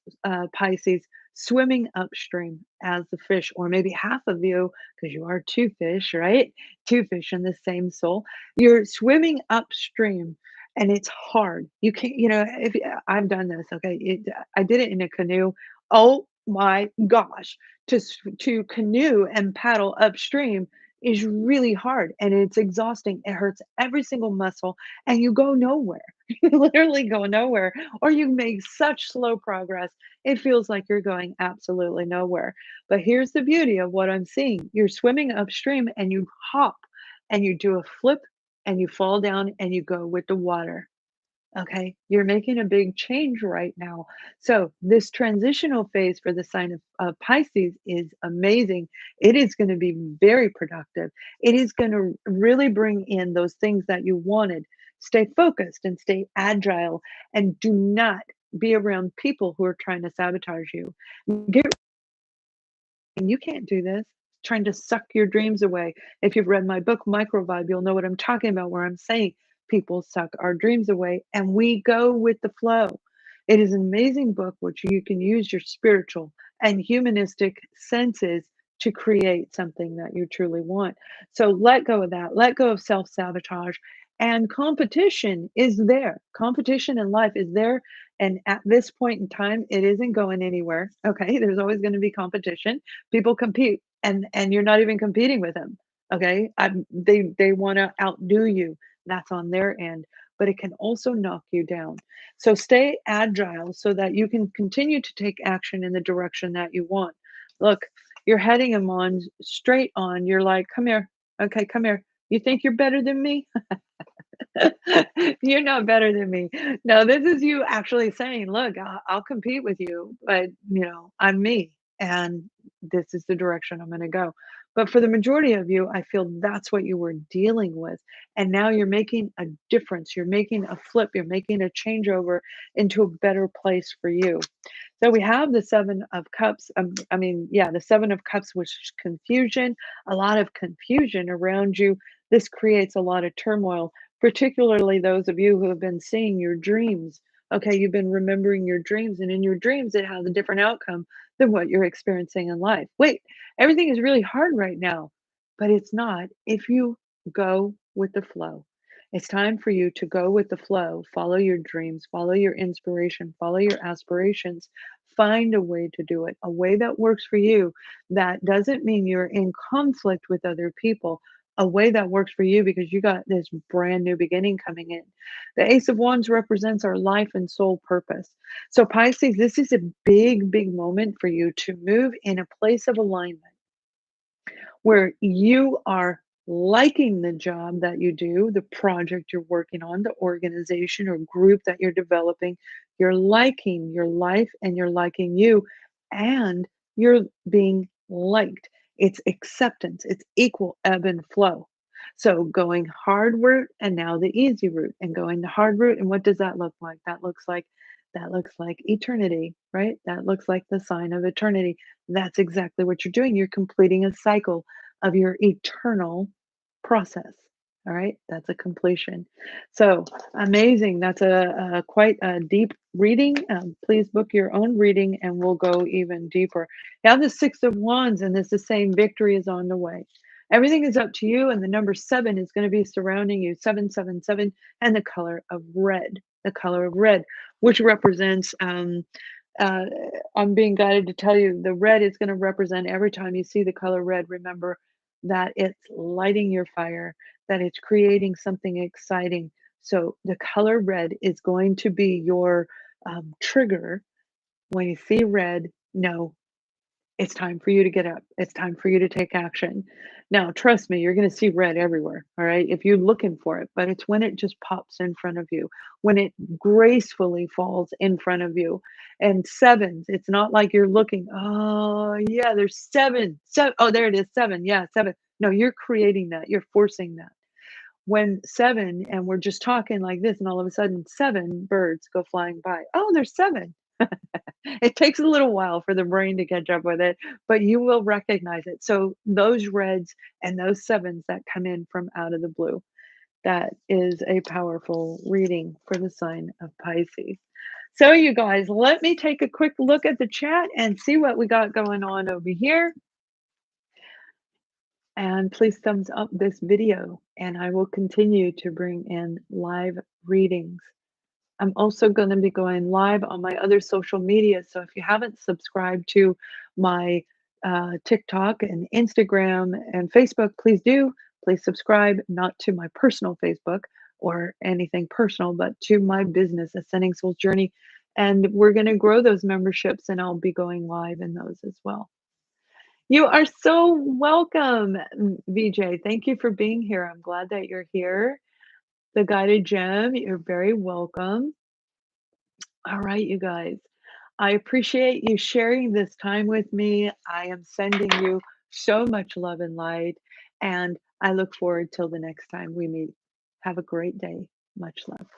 Speaker 1: Pisces, swimming upstream as the fish, or maybe half of you, because you are 2 fish, right? 2 fish in the same soul. You're swimming upstream and it's hard. You can't, if I've done this, okay, I did it in a canoe. Oh my gosh, to canoe and paddle upstream is really hard and it's exhausting. It hurts every single muscle, and you go nowhere. You literally go nowhere, or you make such slow progress. It feels like you're going absolutely nowhere. But here's the beauty of what I'm seeing: you're swimming upstream and you hop and you do a flip and you fall down and you go with the water. Okay, you're making a big change right now. So, this transitional phase for the sign of Pisces is amazing. It is going to be very productive. It is going to really bring in those things that you wanted. Stay focused and stay agile, and do not be around people who are trying to sabotage you. Get and you can't do this, trying to suck your dreams away. If you've read my book, Microvibe, you'll know what I'm talking about, where I'm saying people suck our dreams away and we go with the flow. It is an amazing book which you can use your spiritual and humanistic senses to create something that you truly want. So let go of that. Let go of self sabotage. And competition is there. Competition in life is there. And at this point in time, it isn't going anywhere. Okay. There's always going to be competition. People compete, and you're not even competing with them. Okay, they want to outdo you. That's on their end, but it can also knock you down. So stay agile so that you can continue to take action in the direction that you want. Look, you're heading them on straight on. You're like, come here. Okay, come here. You think you're better than me? You're not better than me. No, this is you actually saying, "Look, I'll compete with you, but, I'm me, and this is the direction I'm gonna go." But for the majority of you, I feel that's what you were dealing with, and now you're making a difference. You're making a flip. You're making a changeover into a better place for you. So we have the 7 of cups. Yeah, the 7 of cups was confusion, a lot of confusion around you. This creates a lot of turmoil, particularly those of you who have been seeing your dreams. Okay, you've been remembering your dreams, and in your dreams, it has a different outcome than what you're experiencing in life. Wait, everything is really hard right now, but it's not if you go with the flow. It's time for you to go with the flow, follow your dreams, follow your inspiration, follow your aspirations, find a way to do it, a way that works for you. That doesn't mean you're in conflict with other people, a way that works for you because you got this brand new beginning coming in. The Ace of Wands represents our life and soul purpose. So, Pisces, this is a big, big moment for you to move in a place of alignment where you are liking the job that you do, the project you're working on, the organization or group that you're developing. You're liking your life and you're liking you, and you're being liked. It's acceptance, it's equal ebb and flow. So, going hard route and now the easy route, and going the hard route. And what does that look like? That looks like eternity, right? That looks like the sign of eternity. That's exactly what you're doing. You're completing a cycle of your eternal process. All right, that's a completion. So amazing. That's a quite a deep reading. Please book your own reading, and we'll go even deeper. Now the Six of Wands, and this is saying victory is on the way. Everything is up to you, and the number 7 is going to be surrounding you. 777, and the color of red. The color of red, which represents uh, I'm being guided to tell you the red is going to represent every time you see the color red, remember that it's lighting your fire, that it's creating something exciting. So the color red is going to be your trigger. When you see red, no, it's time for you to get up. It's time for you to take action. Now, trust me, you're going to see red everywhere. All right. If you're looking for it, but it's when it just pops in front of you, when it gracefully falls in front of you. And sevens, it's not like you're looking, oh, yeah, there's seven. Oh, there it is. Seven. Yeah, seven. No, you're creating that. You're forcing that. When seven, and we're just talking like this, and all of a sudden, seven birds go flying by. Oh, there's seven. It takes a little while for the brain to catch up with it, but you will recognize it. So those reds and those sevens that come in from out of the blue, that is a powerful reading for the sign of Pisces. So you guys, let me take a quick look at the chat and see what we got going on over here. And please thumbs up this video, and I will continue to bring in live readings. I'm also going to be going live on my other social media. So if you haven't subscribed to my TikTok and Instagram and Facebook, please do. Please subscribe, not to my personal Facebook or anything personal, but to my business, Ascending Soul's Journey. And we're going to grow those memberships, and I'll be going live in those as well. You are so welcome, VJ. Thank you for being here. I'm glad that you're here. The guided gem, you're very welcome. All right, you guys. I appreciate you sharing this time with me. I am sending you so much love and light, and I look forward till the next time we meet. Have a great day. Much love.